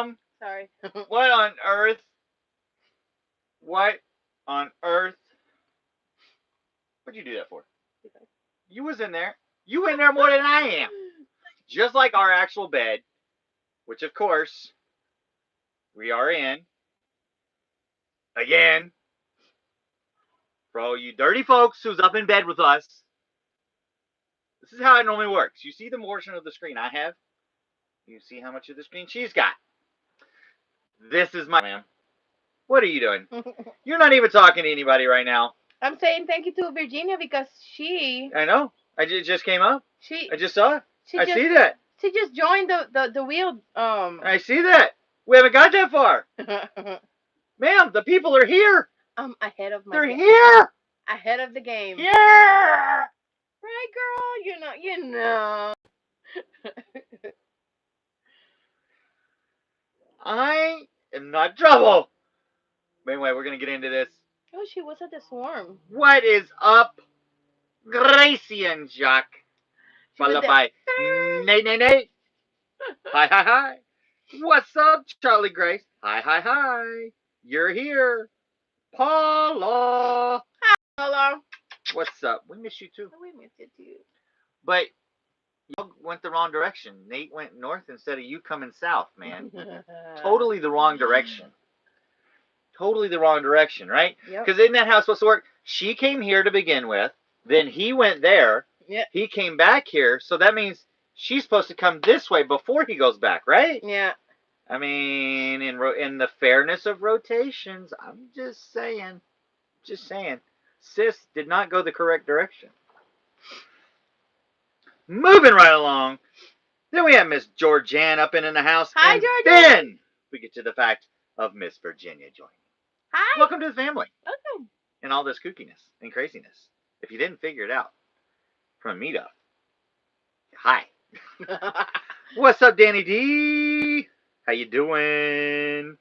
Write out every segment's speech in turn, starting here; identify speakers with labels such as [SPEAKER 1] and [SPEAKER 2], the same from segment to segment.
[SPEAKER 1] ma'am.
[SPEAKER 2] Sorry.
[SPEAKER 1] What on earth? What on earth? What'd you do that for? You was in there. You in there more than I am. Just like our actual bed, which of course we are in. Again, for all you dirty folks who's up in bed with us, this is how it normally works. You see the portion of the screen I have. You see how much of the screen she's got. This is my ma'am. What are you doing? You're not even talking to anybody right now.
[SPEAKER 2] I'm saying thank you to Virginia because she.
[SPEAKER 1] I know. It just came up.
[SPEAKER 2] She.
[SPEAKER 1] I just saw it. I
[SPEAKER 2] just,
[SPEAKER 1] see that.
[SPEAKER 2] She just joined the wheel.
[SPEAKER 1] I see that. We haven't got that far. Ma'am, the people are here.
[SPEAKER 2] I'm ahead of my
[SPEAKER 1] They're
[SPEAKER 2] game.
[SPEAKER 1] here.
[SPEAKER 2] Ahead of the game.
[SPEAKER 1] Yeah.
[SPEAKER 2] Right, girl? You know.
[SPEAKER 1] I am not trouble. Anyway, we're going to get into this.
[SPEAKER 2] Oh, she was at the swarm.
[SPEAKER 1] What is up, Gracie and Jacques? Followed by Nay. Hi, hi, hi. What's up, Charlie Grace? Hi, hi, hi. You're here. Paula.
[SPEAKER 2] Hi, Paula.
[SPEAKER 1] What's up? We miss you too.
[SPEAKER 2] We miss you too.
[SPEAKER 1] But you went the wrong direction. Nate went north instead of you coming south, man. Totally the wrong direction. Totally the wrong direction, right? Because isn't that how it's supposed to work? She came here to begin with. Then he went there.
[SPEAKER 2] Yeah.
[SPEAKER 1] He came back here. So that means she's supposed to come this way before he goes back, right?
[SPEAKER 2] Yeah.
[SPEAKER 1] I mean, in the fairness of rotations, I'm just saying. Just saying. Sis did not go the correct direction. Moving right along. Then we have Miss Georgianne up in the house.
[SPEAKER 2] Hi,
[SPEAKER 1] and
[SPEAKER 2] Georgianne.
[SPEAKER 1] Then we get to the fact of Miss Virginia joining.
[SPEAKER 2] Hi.
[SPEAKER 1] Welcome to the family.
[SPEAKER 2] Welcome.
[SPEAKER 1] And all this kookiness and craziness. If you didn't figure it out from a meetup. Hi. What's up, Danny D? How you doing?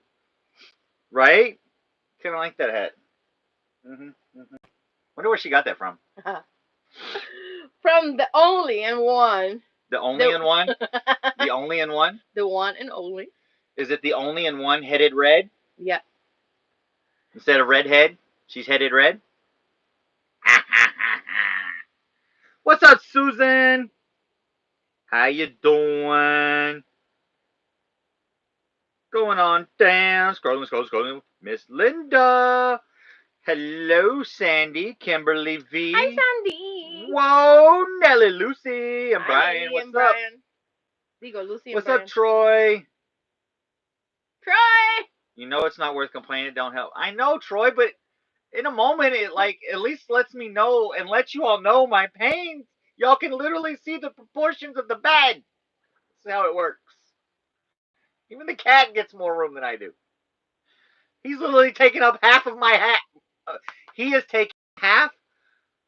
[SPEAKER 1] Right? Kind of like that hat. Wonder where she got that from.
[SPEAKER 2] From the only and one.
[SPEAKER 1] The only and one? The only and one?
[SPEAKER 2] The one and only.
[SPEAKER 1] Is it the only and one headed red?
[SPEAKER 2] Yeah.
[SPEAKER 1] Instead of redhead, she's headed red? What's up, Susan? How you doing? Going on down. Scrolling. Miss Linda. Hello, Sandy. Kimberly V.
[SPEAKER 2] Hi, Sandy.
[SPEAKER 1] Whoa, Nelly, Lucy, and Brian. What's up?
[SPEAKER 2] Lucy and
[SPEAKER 1] What's
[SPEAKER 2] Brian.
[SPEAKER 1] up, Troy?
[SPEAKER 2] Troy!
[SPEAKER 1] You know it's not worth complaining. Don't help. I know, Troy, but in a moment, it at least lets me know and lets you all know my pain. Y'all can literally see the proportions of the bed. That's how it works. Even the cat gets more room than I do. He's literally taking up half of my hat. He is taking half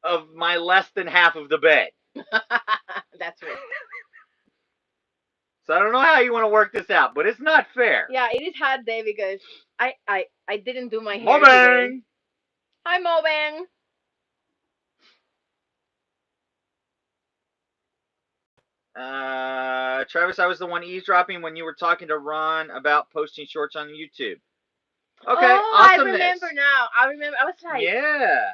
[SPEAKER 1] of my less than half of the bed.
[SPEAKER 2] That's right.
[SPEAKER 1] So I don't know how you want to work this out, but it's not fair.
[SPEAKER 2] Yeah, it is hard day because I didn't do my hair
[SPEAKER 1] Mobang.
[SPEAKER 2] today. Hi, Mobang.
[SPEAKER 1] Travis, I was the one eavesdropping when you were talking to Ron about posting shorts on YouTube. Okay,
[SPEAKER 2] oh,
[SPEAKER 1] awesomeness.
[SPEAKER 2] I remember now. I was like,
[SPEAKER 1] yeah.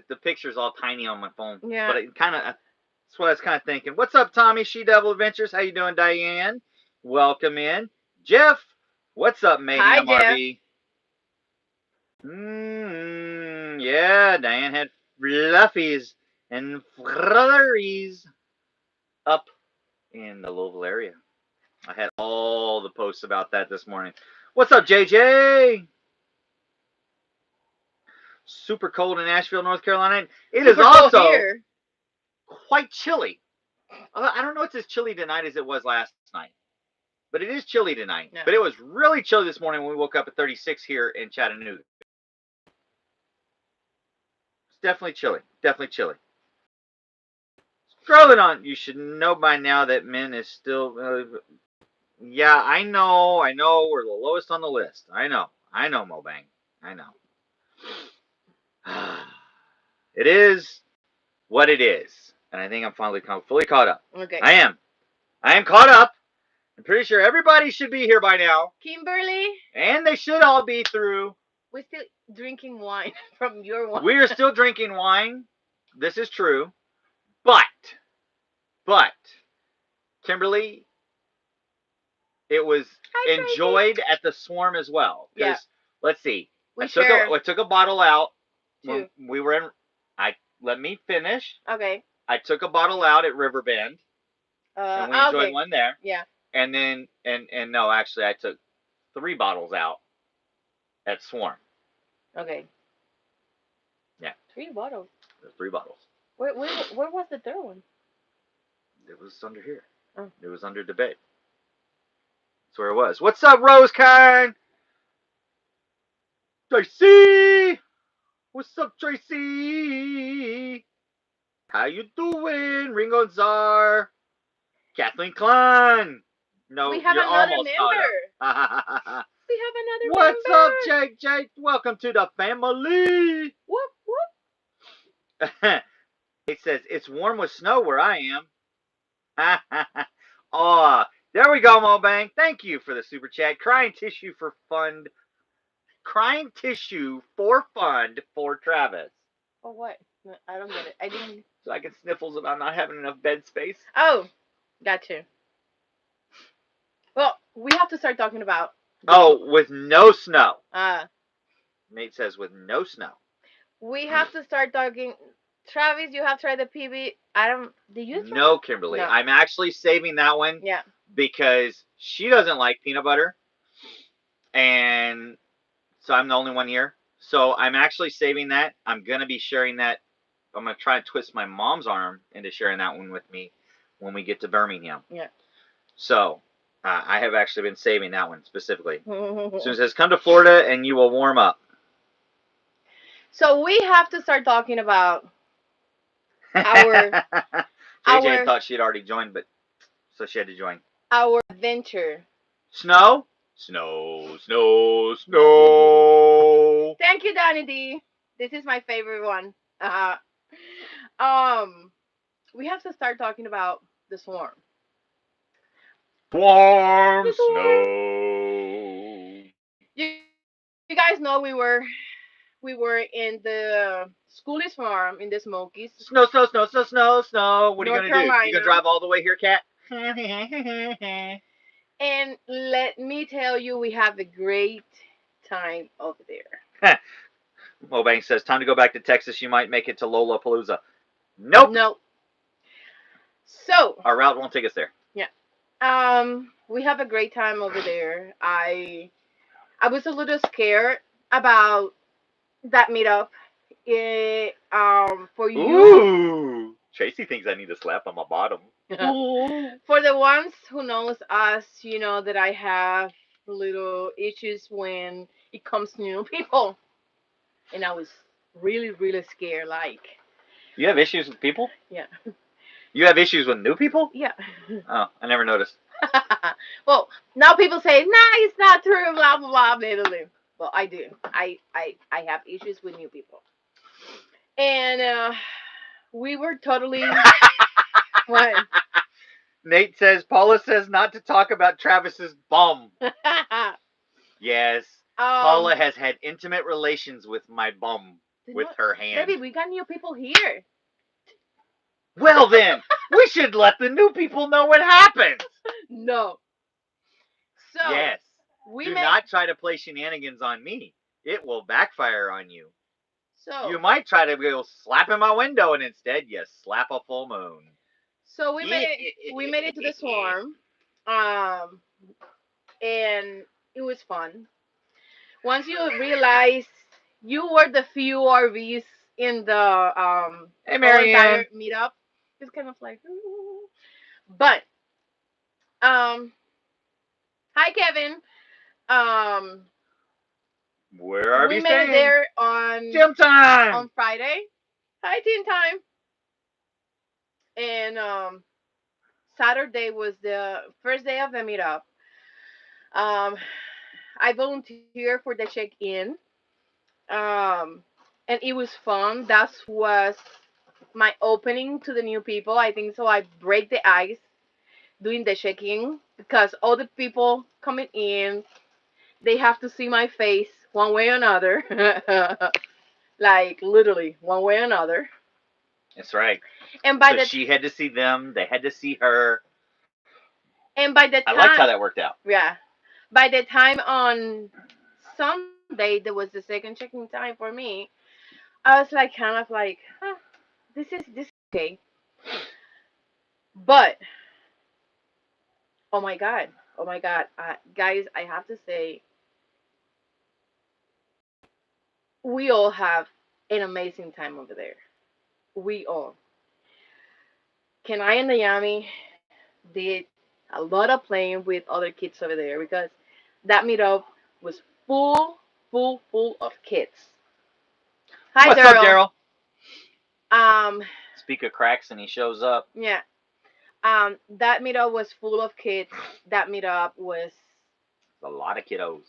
[SPEAKER 1] The picture's all tiny on my phone.
[SPEAKER 2] Yeah.
[SPEAKER 1] But it that's what I was kind of thinking. What's up, Tommy? She-Devil Adventures. How you doing, Diane? Welcome in. Jeff, what's up, Mayhem RV? Yeah, Diane had fluffies and flurries up in the Louisville area. I had all the posts about that this morning. What's up, JJ? Super cold in Asheville, North Carolina. It is also quite chilly. I don't know if it's as chilly tonight as it was last night. But it is chilly tonight. Yeah. But it was really chilly this morning when we woke up at 36 here in Chattanooga. It's definitely chilly. Definitely chilly. Scrolling on. You should know by now that men is still... yeah, I know. We're the lowest on the list. I know, Mobang. I know. It is what it is. And I think I'm finally fully caught up.
[SPEAKER 2] Okay.
[SPEAKER 1] I am caught up. And pretty sure everybody should be here by now.
[SPEAKER 2] Kimberly,
[SPEAKER 1] And they should all be through.
[SPEAKER 2] we're still drinking wine from your wine.
[SPEAKER 1] We are still drinking wine. This is true. But, Kimberly, it was
[SPEAKER 2] Hi,
[SPEAKER 1] enjoyed at the Swarm as well.
[SPEAKER 2] Yeah.
[SPEAKER 1] Let's see.
[SPEAKER 2] We
[SPEAKER 1] I took a bottle out.
[SPEAKER 2] Two.
[SPEAKER 1] When we were in. Let me finish.
[SPEAKER 2] Okay.
[SPEAKER 1] I took a bottle out at Riverbend. And we enjoyed one there.
[SPEAKER 2] Yeah.
[SPEAKER 1] And then, and no, actually, I took 3 bottles out at Swarm.
[SPEAKER 2] Okay.
[SPEAKER 1] Yeah.
[SPEAKER 2] 3 bottles.
[SPEAKER 1] There's 3 bottles.
[SPEAKER 2] Where was the third one?
[SPEAKER 1] It was under here.
[SPEAKER 2] Oh.
[SPEAKER 1] It was under debate. That's where it was. What's up, Rosekine? Tracy! What's up, Tracy? How you doing, Ringo Czar? Kathleen Klein. No,
[SPEAKER 2] We have
[SPEAKER 1] you're
[SPEAKER 2] another
[SPEAKER 1] almost
[SPEAKER 2] member.
[SPEAKER 1] caught
[SPEAKER 2] We have another
[SPEAKER 1] What's
[SPEAKER 2] member.
[SPEAKER 1] up, Jake? Jake, welcome to the family.
[SPEAKER 2] Whoop whoop.
[SPEAKER 1] It says it's warm with snow where I am. Oh, there we go, Mobank. Thank you for the super chat. Crying tissue for fund. Crying tissue for fund for Travis.
[SPEAKER 2] Oh, what? No, I don't get it. I didn't.
[SPEAKER 1] So I can sniffles about not having enough bed space.
[SPEAKER 2] Oh, got you. Well, we have to start talking about.
[SPEAKER 1] Oh, with no snow. Nate says with no snow.
[SPEAKER 2] We have to start talking. Travis, you have tried the PB. Did you try?
[SPEAKER 1] No, Kimberly.
[SPEAKER 2] No.
[SPEAKER 1] I'm actually saving that one.
[SPEAKER 2] Yeah.
[SPEAKER 1] Because she doesn't like peanut butter. And so I'm the only one here. So I'm actually saving that. I'm going to be sharing that. I'm going to try and twist my mom's arm into sharing that one with me when we get to Birmingham.
[SPEAKER 2] Yeah.
[SPEAKER 1] So I have actually been saving that one specifically. So it says, come to Florida and you will warm up.
[SPEAKER 2] So we have to start talking about our
[SPEAKER 1] JJ thought she had already joined, but so she had to join.
[SPEAKER 2] Our adventure.
[SPEAKER 1] Snow? Snow, snow, snow.
[SPEAKER 2] Thank you, Danny D. This is my favorite one. We have to start talking about the Swarm.
[SPEAKER 1] Warm snow.
[SPEAKER 2] You guys know we were in the Skoolie Swarm in the Smokies.
[SPEAKER 1] Snow, snow, snow, snow, snow, snow. What are you
[SPEAKER 2] North
[SPEAKER 1] gonna do?
[SPEAKER 2] Carolina.
[SPEAKER 1] You gonna drive all the way here, Kat?
[SPEAKER 2] And let me tell you, we have a great time over there.
[SPEAKER 1] Mobank says, time to go back to Texas. You might make it to Lollapalooza. Nope.
[SPEAKER 2] No. So
[SPEAKER 1] our route won't take us there.
[SPEAKER 2] Yeah. We have a great time over there. I was a little scared about that meetup. For you.
[SPEAKER 1] Ooh. Tracy thinks I need to slap on my bottom.
[SPEAKER 2] For the ones who knows us, you know that I have little issues when it comes to new people. And I was really, really scared. Like,
[SPEAKER 1] you have issues with people?
[SPEAKER 2] Yeah.
[SPEAKER 1] You have issues with new people?
[SPEAKER 2] Yeah.
[SPEAKER 1] Oh, I never noticed.
[SPEAKER 2] Well, now people say, nah, it's not true, blah, blah, blah, blah, blah. Well, I do. I have issues with new people. And we were totally... What?
[SPEAKER 1] Nate says, Paula says not to talk about Travis's bum. Yes. Paula has had intimate relations with my bum with her hand.
[SPEAKER 2] Baby, we got new people here.
[SPEAKER 1] Well then, we should let the new people know what happened.
[SPEAKER 2] No. So
[SPEAKER 1] yes. Do not try to play shenanigans on me. It will backfire on you.
[SPEAKER 2] So
[SPEAKER 1] you might try to go slap in my window, and instead you slap a full moon.
[SPEAKER 2] So we made it to the Swarm, and it was fun. Once you realize you were the few RVs in the
[SPEAKER 1] hey, Marianne.
[SPEAKER 2] meetup, it's kind of like, ooh. But hi Kevin.
[SPEAKER 1] Where are we
[SPEAKER 2] made it there on
[SPEAKER 1] gym time
[SPEAKER 2] on Friday. Hi, team time. And Saturday was the first day of the meetup. I volunteered for the check-in, and it was fun. That was my opening to the new people. I think so. I break the ice doing the check-in because all the people coming in, they have to see my face one way or another, like literally one way or another.
[SPEAKER 1] That's right.
[SPEAKER 2] And by
[SPEAKER 1] So
[SPEAKER 2] the
[SPEAKER 1] she had to see them. They had to see her.
[SPEAKER 2] and by the
[SPEAKER 1] I liked how
[SPEAKER 2] time,
[SPEAKER 1] that worked out.
[SPEAKER 2] yeah, by the time on Sunday that was the second check-in time for me, I was like kind of like, huh, this is okay. But oh my god, guys, I have to say we all have an amazing time over there. We all. Kenai and Dayami did a lot of playing with other kids over there because that meetup was full of kids. Hi,
[SPEAKER 1] What's up,
[SPEAKER 2] Daryl.
[SPEAKER 1] Daryl?
[SPEAKER 2] Um,
[SPEAKER 1] Speak of cracks, and he shows up.
[SPEAKER 2] yeah. That meetup was full of kids. That meetup was.
[SPEAKER 1] A lot of kiddos.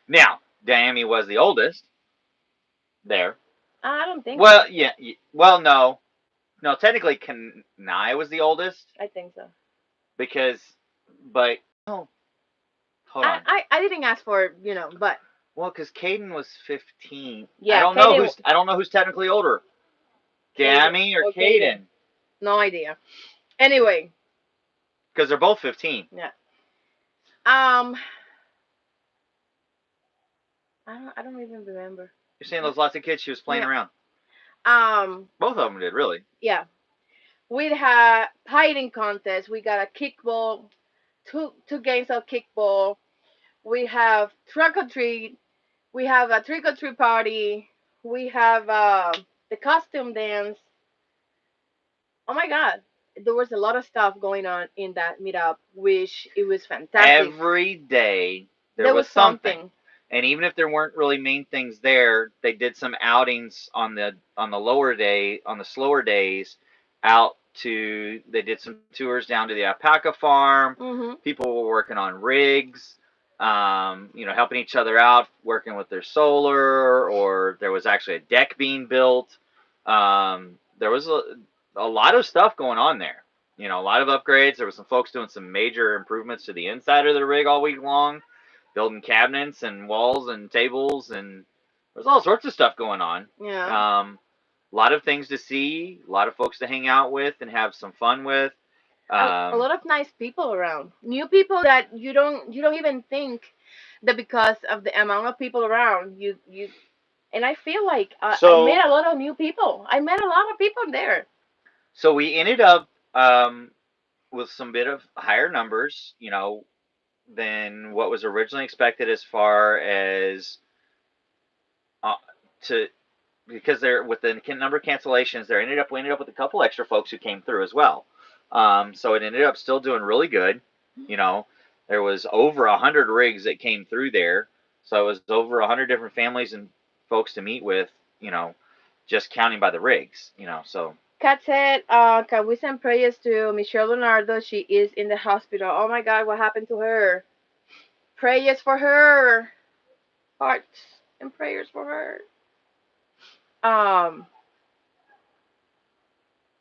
[SPEAKER 1] Now, Dayami was the oldest there.
[SPEAKER 2] I don't think so.
[SPEAKER 1] Well, yeah. Well, no. No, technically, Kenai was the oldest
[SPEAKER 2] I think so.
[SPEAKER 1] because, but oh, hold on.
[SPEAKER 2] I didn't ask for but
[SPEAKER 1] Well, because Caden was 15.
[SPEAKER 2] yeah, Kaden.
[SPEAKER 1] I don't know who's technically older,
[SPEAKER 2] Kaden
[SPEAKER 1] Dami or
[SPEAKER 2] or
[SPEAKER 1] Caden,
[SPEAKER 2] No idea. Anyway,
[SPEAKER 1] because they're both 15.
[SPEAKER 2] yeah. Um, I don't even remember.
[SPEAKER 1] You're saying those lots of kids she was playing
[SPEAKER 2] Yeah.
[SPEAKER 1] around. Both of them did, really.
[SPEAKER 2] Yeah. We had hiding contest. We got a kickball, two games of kickball. We have trick or treat. We have a trick or treat party. We have the costume dance. Oh my God, there was a lot of stuff going on in that meetup, which it was fantastic.
[SPEAKER 1] Every day
[SPEAKER 2] There was something.
[SPEAKER 1] And even if there weren't really main things there, they did some outings on the slower days out to they did some tours down to the alpaca farm.
[SPEAKER 2] Mm-hmm.
[SPEAKER 1] People were working on rigs, helping each other out, working with their solar, or there was actually a deck being built. There was a lot of stuff going on there. A lot of upgrades. There was some folks doing some major improvements to the inside of the rig all week long, building cabinets and walls and tables, and there's all sorts of stuff going on.
[SPEAKER 2] Yeah.
[SPEAKER 1] A lot of things to see, a lot of folks to hang out with and have some fun with.
[SPEAKER 2] A lot of nice people around. New people that you don't even think that because of the amount of people around you and I feel like I met a lot of new people. I met a lot of people there.
[SPEAKER 1] So we ended up with some bit of higher numbers, than what was originally expected as far as to because there with the number of cancellations, we ended up with a couple extra folks who came through as well. So it ended up still doing really good. There was over 100 rigs that came through there, so it was over 100 different families and folks to meet with. Just counting by the rigs. So.
[SPEAKER 2] Kat said, can we send prayers to Michelle Leonardo? She is in the hospital. Oh my God, what happened to her? Prayers for her. Hearts and prayers for her.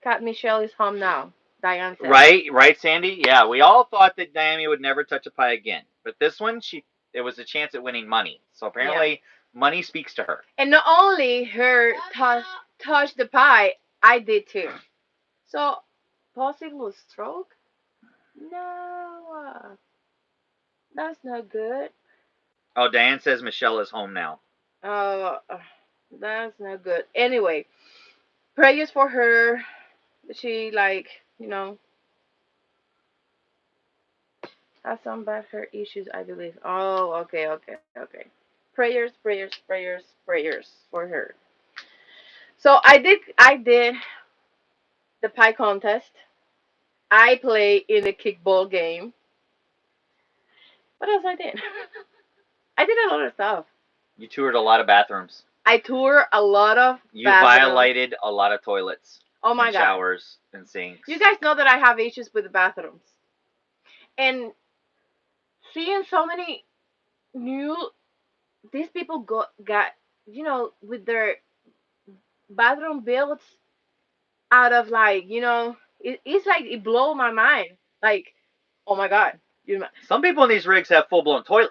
[SPEAKER 2] Kat Michelle is home now. Diane said.
[SPEAKER 1] Right, Sandy? Yeah, we all thought that Dayami would never touch a pie again. But this one, it was a chance at winning money. So apparently, money speaks to her.
[SPEAKER 2] And not only her touch the pie, I did too. So, possible stroke? No, that's not good.
[SPEAKER 1] Oh, Diane says Michelle is home now.
[SPEAKER 2] That's not good. Anyway, prayers for her. She has some bad hair issues, I believe. Oh, okay. Prayers for her. So I did the pie contest. I play in the kickball game. What else I did? I did a lot of stuff.
[SPEAKER 1] You toured a lot of bathrooms.
[SPEAKER 2] I toured a lot of
[SPEAKER 1] You violated a lot of toilets.
[SPEAKER 2] Oh my God.
[SPEAKER 1] Showers and sinks.
[SPEAKER 2] You guys know that I have issues with the bathrooms. And seeing so many these people got with their bathroom builds out of it's like it blow my mind. Like Oh my God.
[SPEAKER 1] Some people in these rigs have full-blown toilet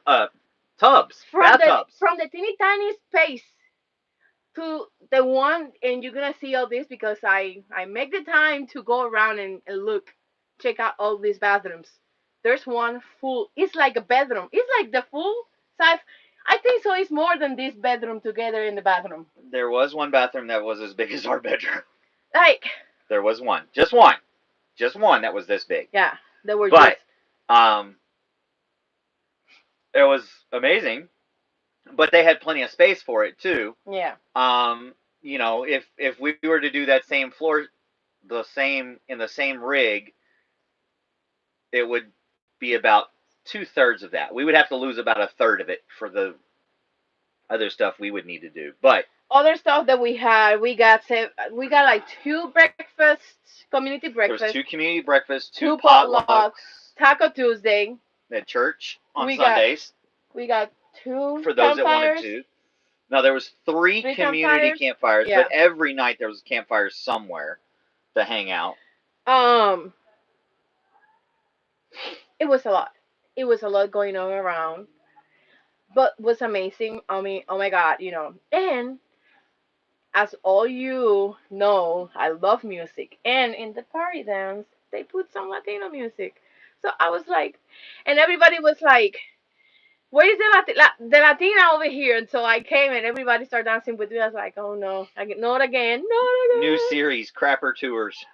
[SPEAKER 1] tubs,
[SPEAKER 2] From
[SPEAKER 1] bathtubs.
[SPEAKER 2] the teeny tiny space to the one, and you're gonna see all this because I make the time to go around and look, check out all these bathrooms. There's one full. It's like a bedroom. It's like the full size. I think so. It's more than this bedroom together in the bathroom.
[SPEAKER 1] There was one bathroom that was as big as our bedroom.
[SPEAKER 2] Like.
[SPEAKER 1] There was one. Just one. Just one that was this big.
[SPEAKER 2] Yeah. There were.
[SPEAKER 1] But it was amazing. But they had plenty of space for it too.
[SPEAKER 2] Yeah.
[SPEAKER 1] You know, if we were to do that same floor, in the same rig, it would be about 2/3 of that. We would have to lose about 1/3 of it for the other stuff we would need to do. But
[SPEAKER 2] other stuff that we had, we got like 2 breakfasts, community breakfast.
[SPEAKER 1] There was 2 community breakfasts, 2
[SPEAKER 2] potlucks, Taco Tuesday.
[SPEAKER 1] At church on Sundays.
[SPEAKER 2] We got 2
[SPEAKER 1] for those
[SPEAKER 2] campfires.
[SPEAKER 1] that wanted to. No, there was 3 community campfires, but every night there was a campfire somewhere to hang out.
[SPEAKER 2] It was a lot. It was a lot going on around, but was amazing. I mean, oh my God, you know. And as all you know, I love music, and in the party dance they put some Latino music. So I was like, and everybody was like, where is the Latina over here? And so I came and everybody started dancing with me. I was like, oh no, not again, not again.
[SPEAKER 1] New series, Crapper Tours.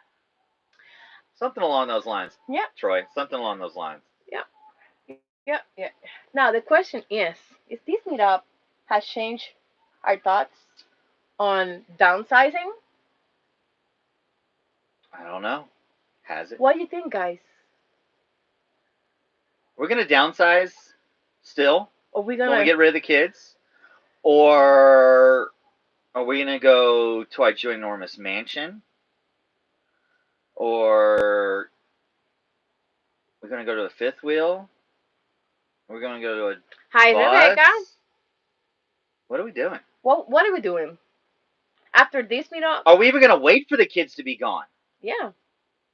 [SPEAKER 1] Something along those lines.
[SPEAKER 2] Yeah.
[SPEAKER 1] Troy, something along those lines.
[SPEAKER 2] Yeah. Yeah, yeah. Now the question is this meetup has changed our thoughts on downsizing?
[SPEAKER 1] I don't know. Has it?
[SPEAKER 2] What do you think, guys?
[SPEAKER 1] We're gonna downsize still.
[SPEAKER 2] Are we gonna
[SPEAKER 1] when we get rid of the kids? Or are we gonna go to our ginormous mansion? Or we're gonna go to the fifth wheel? We're gonna go to a
[SPEAKER 2] Hi,
[SPEAKER 1] bus?
[SPEAKER 2] Rebecca.
[SPEAKER 1] What are we doing?
[SPEAKER 2] What are we doing? After this meetup?
[SPEAKER 1] Are we even gonna wait for the kids to be gone?
[SPEAKER 2] Yeah.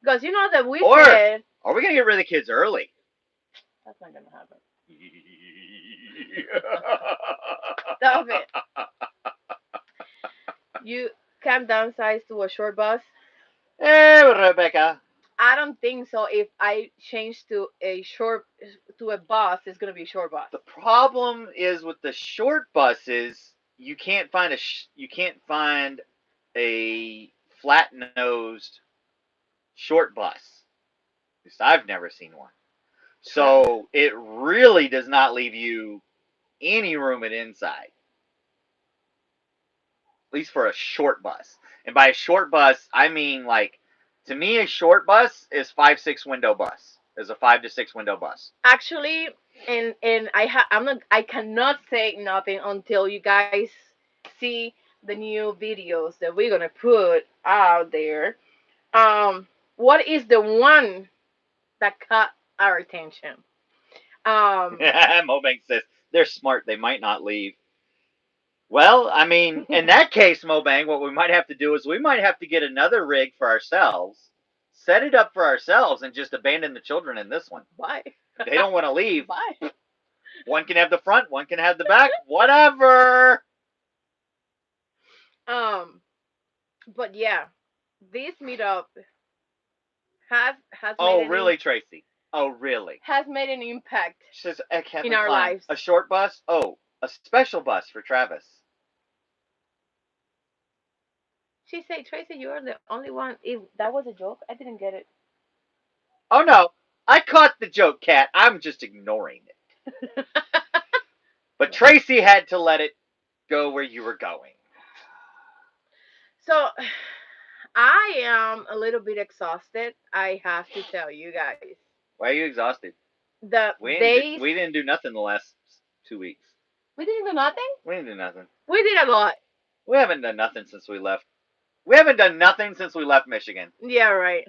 [SPEAKER 2] Because you know that we
[SPEAKER 1] or
[SPEAKER 2] said...
[SPEAKER 1] Are we gonna get rid of the kids early?
[SPEAKER 2] That's not gonna happen. Stop it. You can't downsize to a short bus?
[SPEAKER 1] Hey, Rebecca.
[SPEAKER 2] I don't think so. If I change to a bus, it's gonna be a short bus.
[SPEAKER 1] The problem is with the short buses, you can't find a flat-nosed short bus. At least I've never seen one. So it really does not leave you any room at inside. At least for a short bus. And by a short bus, I mean, like, to me, a short bus is 5-6 window bus. Is a 5 to 6 window bus.
[SPEAKER 2] Actually, and I cannot say nothing until you guys see the new videos that we're gonna put out there. What is the one that caught our attention?
[SPEAKER 1] Mobank says they're smart. They might not leave. Well, I mean, in that case, Mobank, what we might have to do is we might have to get another rig for ourselves, set it up for ourselves, and just abandon the children in this one.
[SPEAKER 2] Why?
[SPEAKER 1] They don't want to leave.
[SPEAKER 2] Why?
[SPEAKER 1] One can have the front, one can have the back, whatever.
[SPEAKER 2] But yeah, this meetup has
[SPEAKER 1] Oh, really, Tracy? Oh, really?
[SPEAKER 2] Has made an impact
[SPEAKER 1] She says,
[SPEAKER 2] in our lives.
[SPEAKER 1] A short bus? Oh, a special bus for Travis.
[SPEAKER 2] She said, Tracy, you are the only one. If that was a joke, I didn't get it.
[SPEAKER 1] Oh, no. I caught the joke, Kat. I'm just ignoring it. But Tracy had to let it go where you were going.
[SPEAKER 2] So, I am a little bit exhausted. I have to tell you guys.
[SPEAKER 1] Why are you exhausted?
[SPEAKER 2] We
[SPEAKER 1] didn't do nothing the last 2 weeks.
[SPEAKER 2] We didn't do nothing?
[SPEAKER 1] We didn't do nothing.
[SPEAKER 2] We did a lot.
[SPEAKER 1] We haven't done nothing since we left. We haven't done nothing since we left Michigan.
[SPEAKER 2] Yeah, right.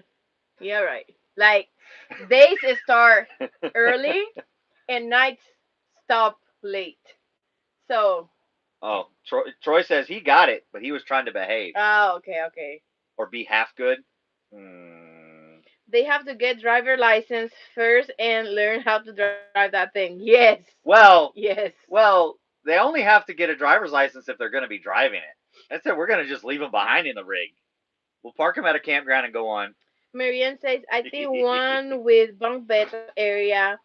[SPEAKER 2] Yeah, right. Like, days start early and nights stop late. So.
[SPEAKER 1] Oh, Troy says he got it, but he was trying to behave.
[SPEAKER 2] Oh, okay.
[SPEAKER 1] Or be half good.
[SPEAKER 2] They have to get driver license first and learn how to drive that thing. Yes.
[SPEAKER 1] Well,
[SPEAKER 2] Yes.
[SPEAKER 1] well, they only have to get a driver's license if they're going to be driving it. That's it. We're going to just leave them behind in the rig. We'll park them at a campground and go on.
[SPEAKER 2] Marianne says, I think one with bunk beds area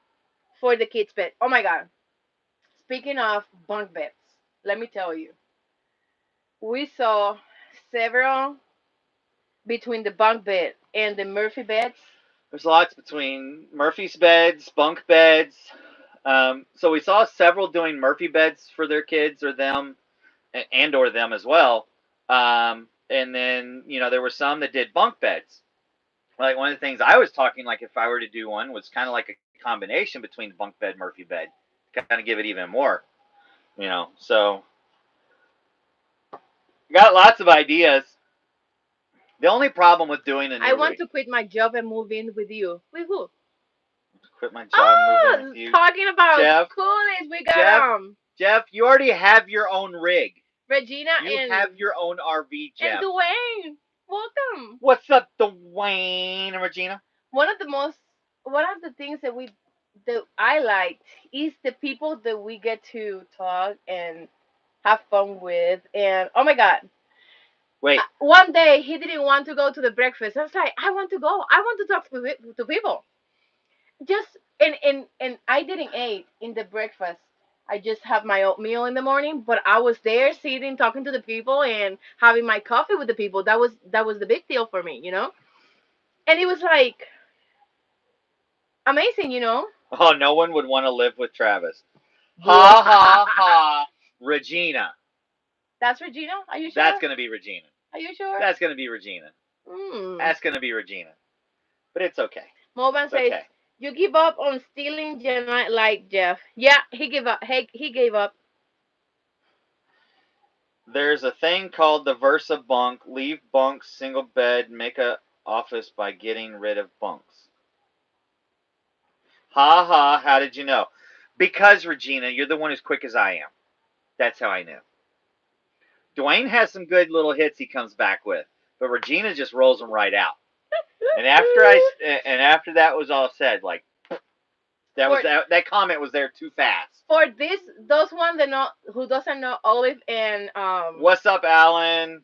[SPEAKER 2] for the kids' bed. Oh my God. Speaking of bunk beds, let me tell you, we saw several between the bunk bed and the Murphy beds.
[SPEAKER 1] There's lots between Murphy's beds, bunk beds. So we saw several doing Murphy beds for their kids or them, and or them as well. And then there were some that did bunk beds. Like one of the things I was talking, like if I were to do one, was kind of like a combination between bunk bed, Murphy bed, kind of give it even more. So got lots of ideas. The only problem with doing a new
[SPEAKER 2] I want
[SPEAKER 1] rig,
[SPEAKER 2] to quit my job and move in with you. With who?
[SPEAKER 1] quit my job,
[SPEAKER 2] Oh,
[SPEAKER 1] move in with you,
[SPEAKER 2] talking about
[SPEAKER 1] Jeff.
[SPEAKER 2] Skoolies, we got
[SPEAKER 1] Jeff,
[SPEAKER 2] 'em.
[SPEAKER 1] Jeff, you already have your own rig.
[SPEAKER 2] Regina
[SPEAKER 1] You have your own RV,
[SPEAKER 2] and
[SPEAKER 1] Jeff.
[SPEAKER 2] Dwayne. Welcome.
[SPEAKER 1] What's up, Dwayne and Regina?
[SPEAKER 2] One of the most, one of the things that I liked is the people that we get to talk and have fun with. And oh my God,
[SPEAKER 1] Wait,
[SPEAKER 2] one day he didn't want to go to the breakfast. I was like, I want to go. I want to talk to people. Just and I didn't eat in the breakfast. I just have my oatmeal in the morning, but I was there sitting, talking to the people, and having my coffee with the people. That was the big deal for me, And it was like amazing.
[SPEAKER 1] oh, no one would want to live with Travis. Ha ha ha, Regina.
[SPEAKER 2] That's Regina. Are you sure?
[SPEAKER 1] That's gonna be Regina.
[SPEAKER 2] Are you sure?
[SPEAKER 1] That's gonna be Regina. That's gonna be Regina. But it's okay.
[SPEAKER 2] Moban says,
[SPEAKER 1] Okay.
[SPEAKER 2] "You give up on stealing Yanai like Jeff." Yeah, he gave up. He gave up.
[SPEAKER 1] There's a thing called the Versa bunk. Leave bunks, single bed, make a office by getting rid of bunks. Ha ha, how did you know? Because, Regina, you're the one as quick as I am. That's how I knew. Dwayne has some good little hits he comes back with, but Regina just rolls them right out. And after that was all said, like that comment was there too fast.
[SPEAKER 2] For those one that who doesn't know Olive and
[SPEAKER 1] What's up, Alan?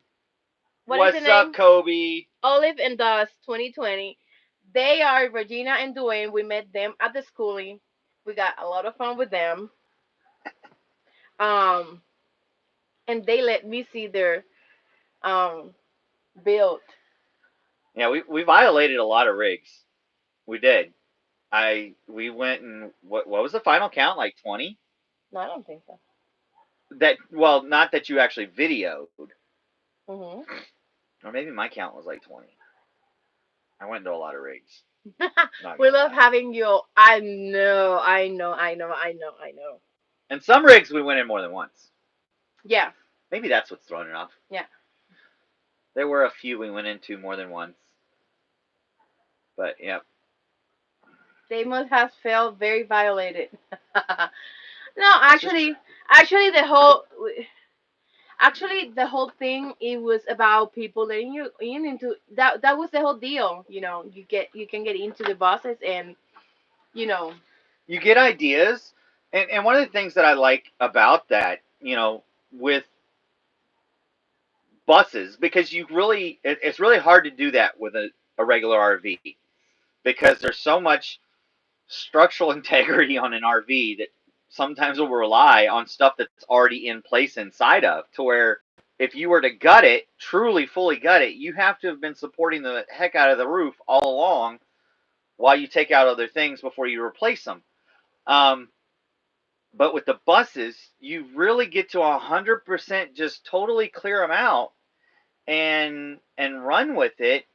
[SPEAKER 1] What's up, Kobe?
[SPEAKER 2] Olive and Dust 2020. They are Regina and Dwayne. We met them at the Skoolie. We got a lot of fun with them. And they let me see their build.
[SPEAKER 1] Yeah, we violated a lot of rigs. We did. We went and what was the final count? Like 20?
[SPEAKER 2] No, I don't think so.
[SPEAKER 1] Not that you actually videoed.
[SPEAKER 2] Mhm.
[SPEAKER 1] Or maybe my count was like 20. I went into a lot of rigs.
[SPEAKER 2] We love having you. I know.
[SPEAKER 1] And some rigs we went in more than once.
[SPEAKER 2] Yeah.
[SPEAKER 1] Maybe that's what's throwing it off.
[SPEAKER 2] Yeah.
[SPEAKER 1] There were a few we went into more than once. But, yep.
[SPEAKER 2] They must have felt very violated. No, actually, the whole thing, it was about people letting you in into that. That was the whole deal. You can get into the buses and
[SPEAKER 1] you get ideas, and one of the things that I like about that, with buses, because it's really hard to do that with a regular RV, because there's so much structural integrity on an RV that sometimes will rely on stuff that's already in place inside of, to where if you were to gut it, truly fully gut it, you have to have been supporting the heck out of the roof all along while you take out other things before you replace them. But with the buses, you really get to 100% just totally clear them out and run with it,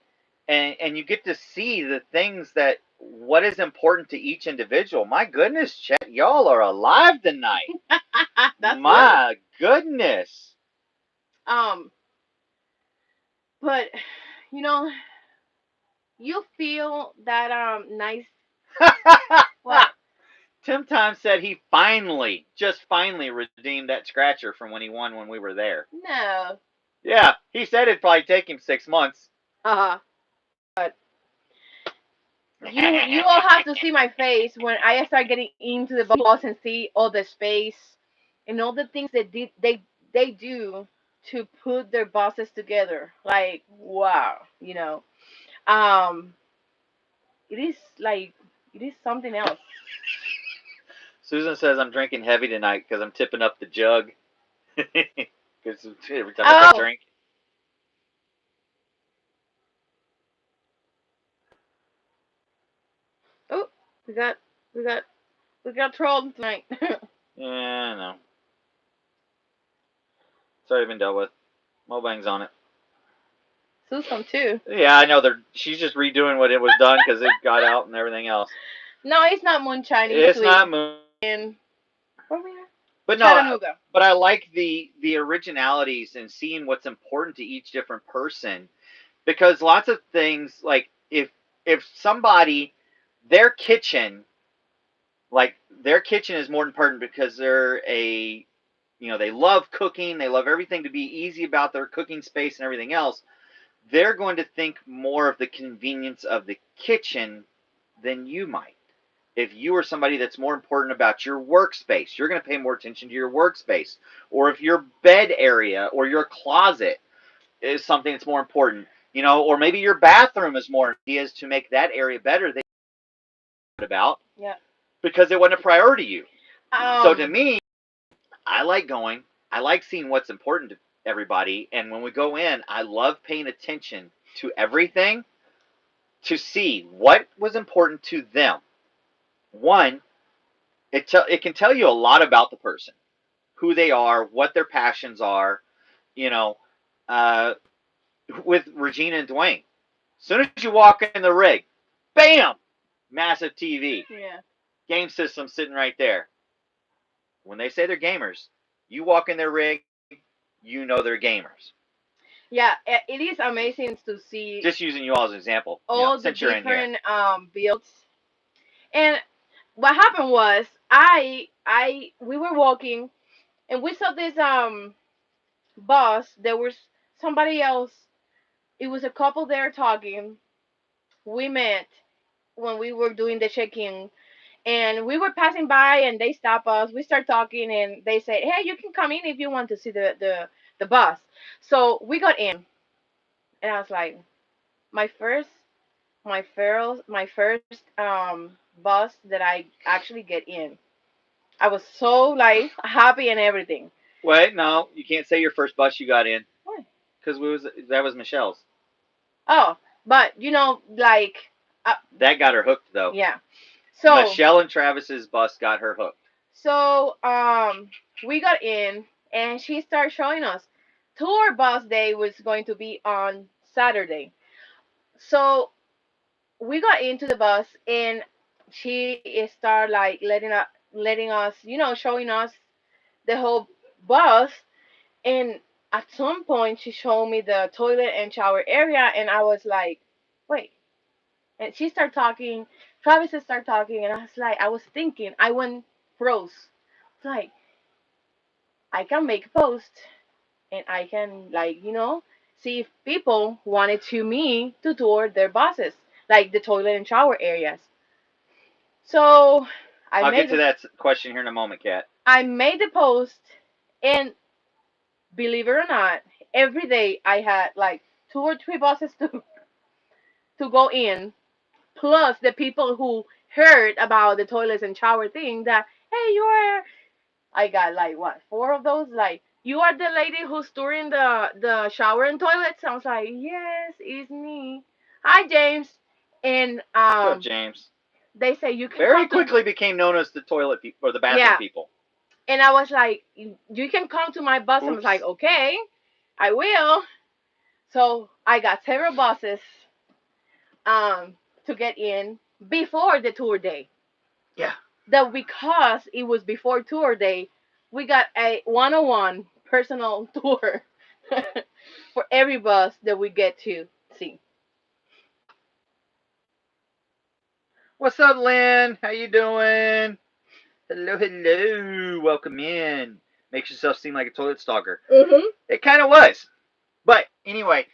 [SPEAKER 1] and you get to see the things that what is important to each individual. My goodness, Chet, y'all are alive tonight. My goodness.
[SPEAKER 2] But you feel that nice. What?
[SPEAKER 1] Tim Time said he finally redeemed that scratcher from when he won when we were there.
[SPEAKER 2] No.
[SPEAKER 1] Yeah, he said it'd probably take him 6 months.
[SPEAKER 2] But You all have to see my face when I start getting into the bus and see all the space and all the things that they do to put their buses together. Like wow, um, it is like it is something else.
[SPEAKER 1] Susan says I'm drinking heavy tonight because I'm tipping up the jug. Because every time I
[SPEAKER 2] Oh,
[SPEAKER 1] drink.
[SPEAKER 2] oh, we got we got we got trolled tonight.
[SPEAKER 1] Yeah, no. It's already been dealt with. Mobang's on it.
[SPEAKER 2] Susan too.
[SPEAKER 1] Yeah, I know. She's just redoing what it was done because it got out and everything else.
[SPEAKER 2] No, it's not moonshine. It's
[SPEAKER 1] It's
[SPEAKER 2] sweet.
[SPEAKER 1] not moon.
[SPEAKER 2] And where we at?
[SPEAKER 1] But no,
[SPEAKER 2] Chattanooga.
[SPEAKER 1] but I like the originalities and seeing what's important to each different person, because lots of things, like if somebody, their kitchen, like their kitchen is more important because they're they love cooking, they love everything to be easy about their cooking space and everything else. They're going to think more of the convenience of the kitchen than you might. If you are somebody that's more important about your workspace, you're going to pay more attention to your workspace. Or if your bed area or your closet is something that's more important, or maybe your bathroom is more ideas to make that area better that you about,
[SPEAKER 2] Yeah.
[SPEAKER 1] because it wasn't a priority to you. So to
[SPEAKER 2] Um.
[SPEAKER 1] me, I like going. I like seeing what's important to everybody, and when we go in, I love paying attention to everything to see what was important to them. One, it can tell you a lot about the person, who they are, what their passions are. You know, uh, with Regina and Dwayne, as soon as you walk in the rig, bam, massive TV,
[SPEAKER 2] Yeah.
[SPEAKER 1] game system sitting right there. When they say they're gamers, you walk in their rig, you know they're gamers.
[SPEAKER 2] Yeah. It is amazing to see
[SPEAKER 1] Just using you all as an example,
[SPEAKER 2] all the
[SPEAKER 1] since you're in here.
[SPEAKER 2] different builds. And what happened was I we were walking and we saw this bus. There was somebody else. It was a couple there talking. We met when we were doing the check-in, and we were passing by, and they stopped us. We start talking, and they said, "Hey, you can come in if you want to see the bus." So we got in, and I was like, my first my first bus that I actually get in. I was so like happy and everything.
[SPEAKER 1] Wait, no, you can't say your first bus you got in,
[SPEAKER 2] Why?
[SPEAKER 1] because that was Michelle's.
[SPEAKER 2] Oh, but like,
[SPEAKER 1] That got her hooked though.
[SPEAKER 2] yeah. So
[SPEAKER 1] Michelle and Travis's bus got her hooked.
[SPEAKER 2] so we got in, and she started showing us. Tour bus day was going to be on Saturday. So we got into the bus, and she started like letting us, showing us the whole bus. And at some point, she showed me the toilet and shower area, and I was like, wait. And she started talking. Travis started talking, and I was thinking, I went froze. It's like, I can make a post, and I can, like, see if people wanted me to tour their buses, like the toilet and shower areas. So I
[SPEAKER 1] I'll get to
[SPEAKER 2] made
[SPEAKER 1] that question here in a moment, Kat.
[SPEAKER 2] I made the post, and believe it or not, every day I had like two or three buses to go in, plus the people who heard about the toilets and shower thing that, hey, I got like what, four of those, like, you are the lady who's touring the shower and toilets. I was like, yes, it's me. Hi, James. And
[SPEAKER 1] What's up, James?
[SPEAKER 2] they say you can
[SPEAKER 1] Very
[SPEAKER 2] come to,
[SPEAKER 1] quickly became known as the toilet people or the bathroom
[SPEAKER 2] yeah.
[SPEAKER 1] people.
[SPEAKER 2] And I was like, you can come to my bus. I was like,
[SPEAKER 1] Oops.
[SPEAKER 2] okay, I will. So I got several buses to get in before the tour day.
[SPEAKER 1] Yeah.
[SPEAKER 2] That because it was before tour day, we got a 101 personal tour for every bus that we get to see.
[SPEAKER 1] What's up, Lynn? How you doing? Hello, hello. Welcome in. Makes yourself seem like a toilet stalker.
[SPEAKER 2] Mhm.
[SPEAKER 1] It kind of was. But anyway,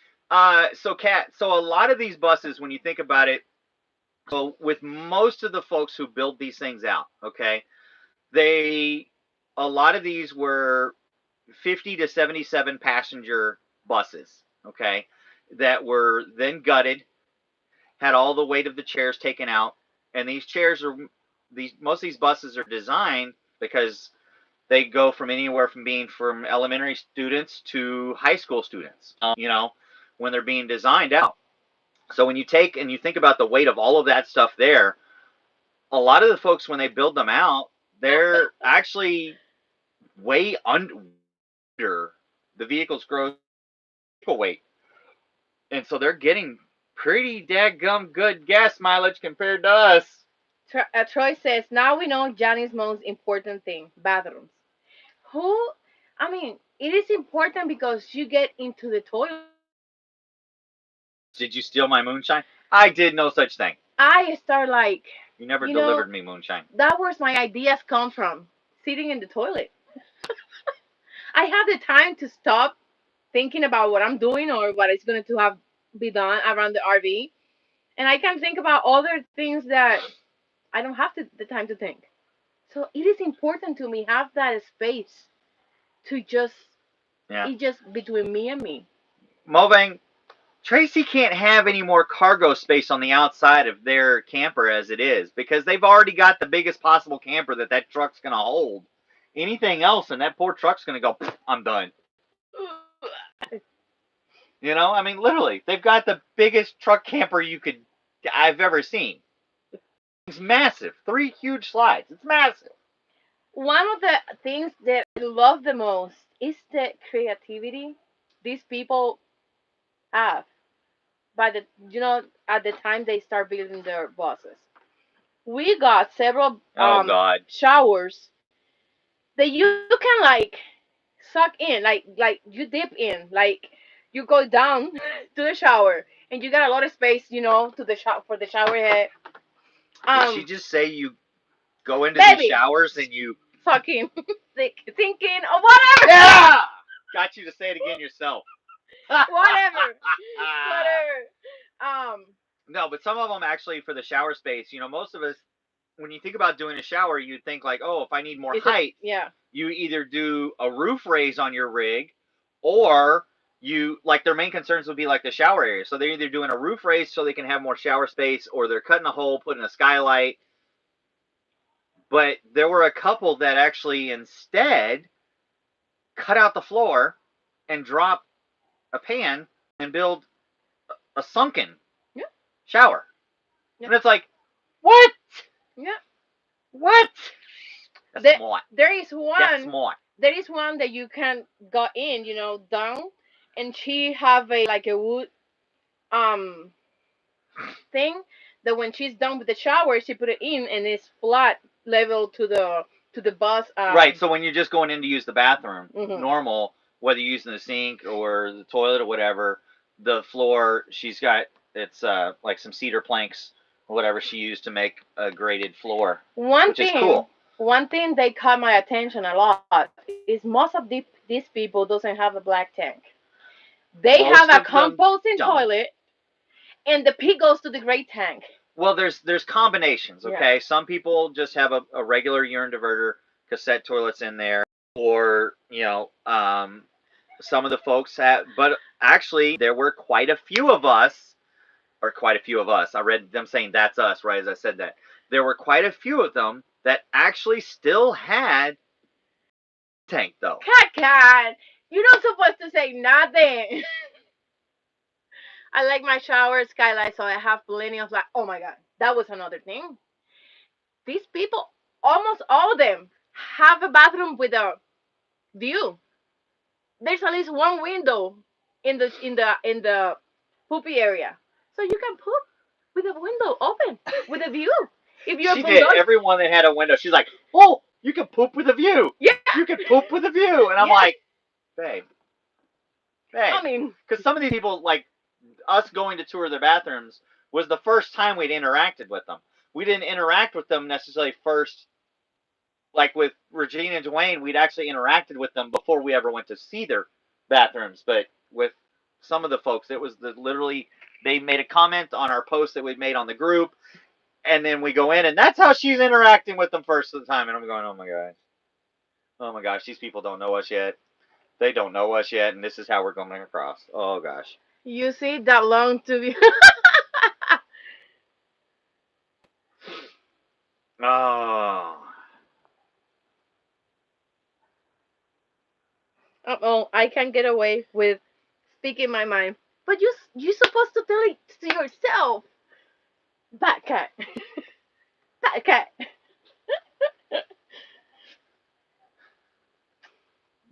[SPEAKER 1] so Kat, so a lot of these buses, when you think about it, So with most of the folks who build these things out, okay, a lot of these were 50 to 77 passenger buses, okay, that were then gutted, had all the weight of the chairs taken out, and these chairs are most of these buses are designed because they go from anywhere from being from elementary students to high school students, when they're being designed out. So when you take and you think about the weight of all of that stuff there, a lot of the folks, when they build them out, they're actually way under the vehicle's gross vehicle weight. And so they're getting pretty dadgum good gas mileage compared to us.
[SPEAKER 2] Troy says, now we know Johnny's most important thing, bathrooms. Who, I mean, it is important because you get into the toilet.
[SPEAKER 1] Did you steal my moonshine? I did no such thing.
[SPEAKER 2] I start like,
[SPEAKER 1] you never delivered me moonshine.
[SPEAKER 2] That was my ideas come from, sitting in the toilet. I have the time to stop thinking about what I'm doing or what is going to have be done around the RV, and I can think about other things that I don't have the time to think. So it is important to me have that space to just it's just between me and me.
[SPEAKER 1] Moving. Tracy can't have any more cargo space on the outside of their camper as it is because they've already got the biggest possible camper that truck's going to hold. Anything else and that poor truck's going to go, I'm done. I mean, literally, they've got the biggest truck camper I've ever seen. It's massive. 3 huge slides. It's massive.
[SPEAKER 2] One of the things that I love the most is the creativity these people have at the time they start building their buses. We got several showers that you can like suck in, like you dip in, like you go down to the shower and you got a lot of space, to the for the shower head.
[SPEAKER 1] Did she just say you go into these showers and you
[SPEAKER 2] fucking thinking or whatever?
[SPEAKER 1] Yeah, got you to say it again yourself.
[SPEAKER 2] Whatever.
[SPEAKER 1] No, but some of them actually for the shower space. Most of us, when you think about doing a shower, you think like, oh, if I need more height, you either do a roof raise on your rig, or their main concerns would be like the shower area. So they're either doing a roof raise so they can have more shower space, or they're cutting a hole, putting a skylight. But there were a couple that actually instead cut out the floor and drop a pan and build a sunken shower. And it's like, what?
[SPEAKER 2] Yeah.
[SPEAKER 1] What? That's smart.
[SPEAKER 2] There is one.
[SPEAKER 1] That's smart.
[SPEAKER 2] There is one that you can go in, down, and she have a wood thing that when she's done with the shower, she put it in and it's flat level to the bus.
[SPEAKER 1] Right. So when you're just going in to use the bathroom, normal, whether you're using the sink or the toilet or whatever, the floor she's got it's like some cedar planks or whatever she used to make a graded floor. Which is cool.
[SPEAKER 2] One thing that caught my attention a lot is most of these people doesn't have a black tank. They have a composting toilet, and the pee goes to the gray tank.
[SPEAKER 1] Well, there's combinations, okay? Yeah. Some people just have a regular urine diverter cassette toilets in there, or some of the folks have. But actually, there were quite a few of us. I read them saying that's us, right as I said that. There were quite a few of them that actually still had tank, though.
[SPEAKER 2] Cat, you're not supposed to say nothing. I like my shower skylight, so I have plenty of light. Oh my God, that was another thing. These people, almost all of them, have a bathroom with a view. There's at least one window in the poopy area. So you can poop with a window open, with a view. If you're
[SPEAKER 1] she did. Everyone that had a window, she's like, oh, you can poop with a view.
[SPEAKER 2] Yeah.
[SPEAKER 1] You can poop with a view. And I'm like, babe.
[SPEAKER 2] I mean.
[SPEAKER 1] Because some of these people, like us going to tour their bathrooms, was the first time we'd interacted with them. We didn't interact with them necessarily first. Like with Regina and Dwayne, we'd actually interacted with them before we ever went to see their bathrooms. But with some of the folks, it was literally... They made a comment on our post that we made on the group, And then we go in, and that's how she's interacting with them first of the time. And I'm going, oh my gosh, these people don't know us yet. They don't know us yet, and this is how we're coming across. Oh gosh.
[SPEAKER 2] You see that long to be.
[SPEAKER 1] Oh.
[SPEAKER 2] Uh-oh, I can't get away with speaking my mind. But you're supposed to tell it to yourself. Bad cat. Bad cat.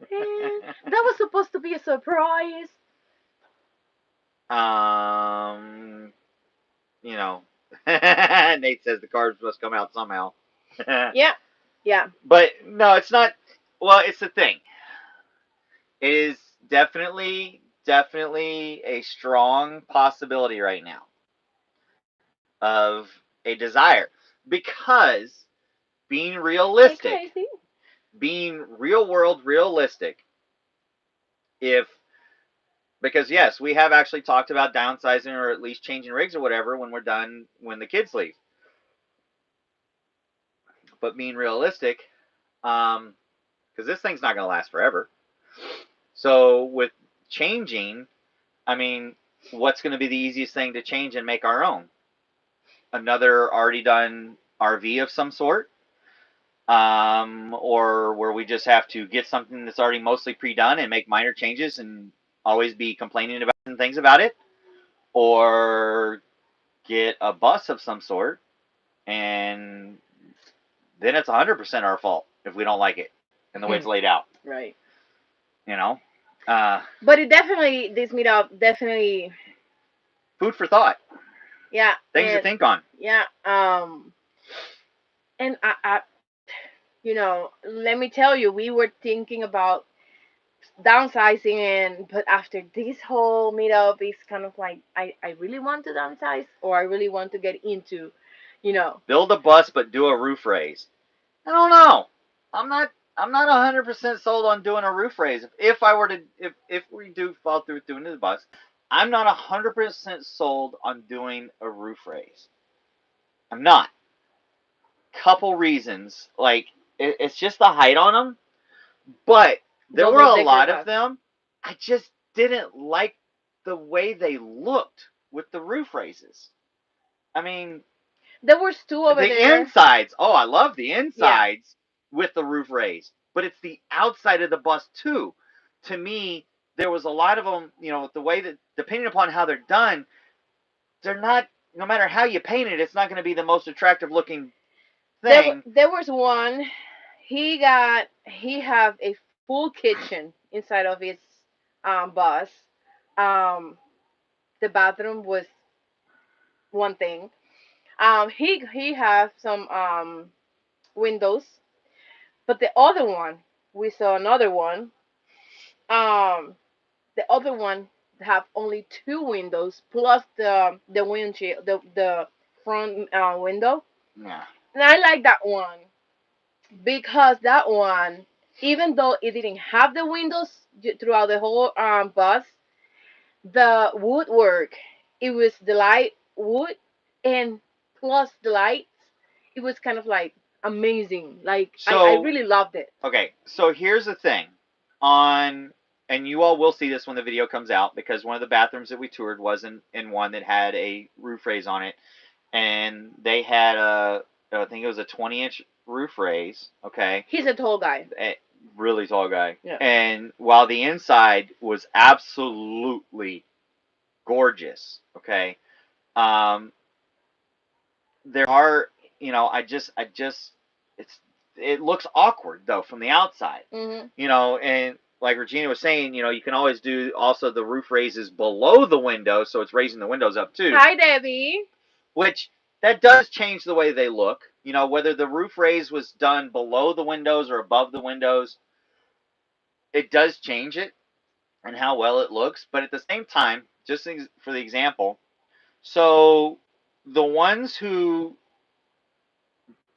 [SPEAKER 2] Man, that was supposed to be a surprise.
[SPEAKER 1] You know, Nate says the cards must come out somehow.
[SPEAKER 2] Yeah. Yeah.
[SPEAKER 1] But no, it's not. Well, it's the thing. It is definitely a strong possibility right now of a desire, because being realistic,
[SPEAKER 2] Crazy.
[SPEAKER 1] being real world realistic, because yes, we have actually talked about downsizing or at least changing rigs or whatever when we're done, when the kids leave. But being realistic, because this thing's not going to last forever. So with changing, I mean, what's going to be the easiest thing to change and make our own? Another already done RV of some sort, or where we just have to get something that's already mostly pre-done and make minor changes and always be complaining about things about it, or get a bus of some sort, and then it's 100% our fault if we don't like it and the way it's laid out.
[SPEAKER 2] Right.
[SPEAKER 1] You know?
[SPEAKER 2] But it definitely, this meetup definitely.
[SPEAKER 1] Food for thought.
[SPEAKER 2] Yeah.
[SPEAKER 1] Things to think on.
[SPEAKER 2] Yeah. And I, let me tell you, we were thinking about downsizing, but after this whole meetup, it's kind of like I really want to downsize, or I really want to get into,
[SPEAKER 1] build a bus but do a roof raise. I don't know. I'm not 100% sold on doing a roof raise. If I were to, if we do fall through doing the bus, I'm not 100% sold on doing a roof raise. I'm not. Couple reasons. Like, it's just the height on them. But there were a lot of them. I just didn't like the way they looked with the roof raises. I mean,
[SPEAKER 2] there was two over there.
[SPEAKER 1] The insides. Oh, I love the insides with the roof raised. But it's the outside of the bus too. To me, there was a lot of them, the way that, depending upon how they're done, they're not, no matter how you paint it, it's not going to be the most attractive looking thing.
[SPEAKER 2] There was one, he have a full kitchen inside of his bus. The bathroom was one thing. He have some windows, but the other one, we saw another one. The other one have only two windows plus the windshield, the front window.
[SPEAKER 1] Yeah.
[SPEAKER 2] And I like that one because that one, even though it didn't have the windows throughout the whole bus, the woodwork, it was the light wood and plus the lights, it was kind of like amazing. Like, I really loved it.
[SPEAKER 1] Okay, so here's the thing. And you all will see this when the video comes out, because one of the bathrooms that we toured was in one that had a roof raise on it. And they had I think it was a 20-inch roof raise, okay?
[SPEAKER 2] He's a tall guy.
[SPEAKER 1] Really tall guy.
[SPEAKER 2] Yeah.
[SPEAKER 1] And while the inside was absolutely gorgeous, okay? There are, it looks awkward though from the outside.
[SPEAKER 2] Mm-hmm.
[SPEAKER 1] And like Regina was saying, you can always do also the roof raises below the window, so it's raising the windows up too.
[SPEAKER 2] Hi, Debbie.
[SPEAKER 1] Which that does change the way they look. Whether the roof raise was done below the windows or above the windows, it does change it and how well it looks. But at the same time, just for the example, so the ones who,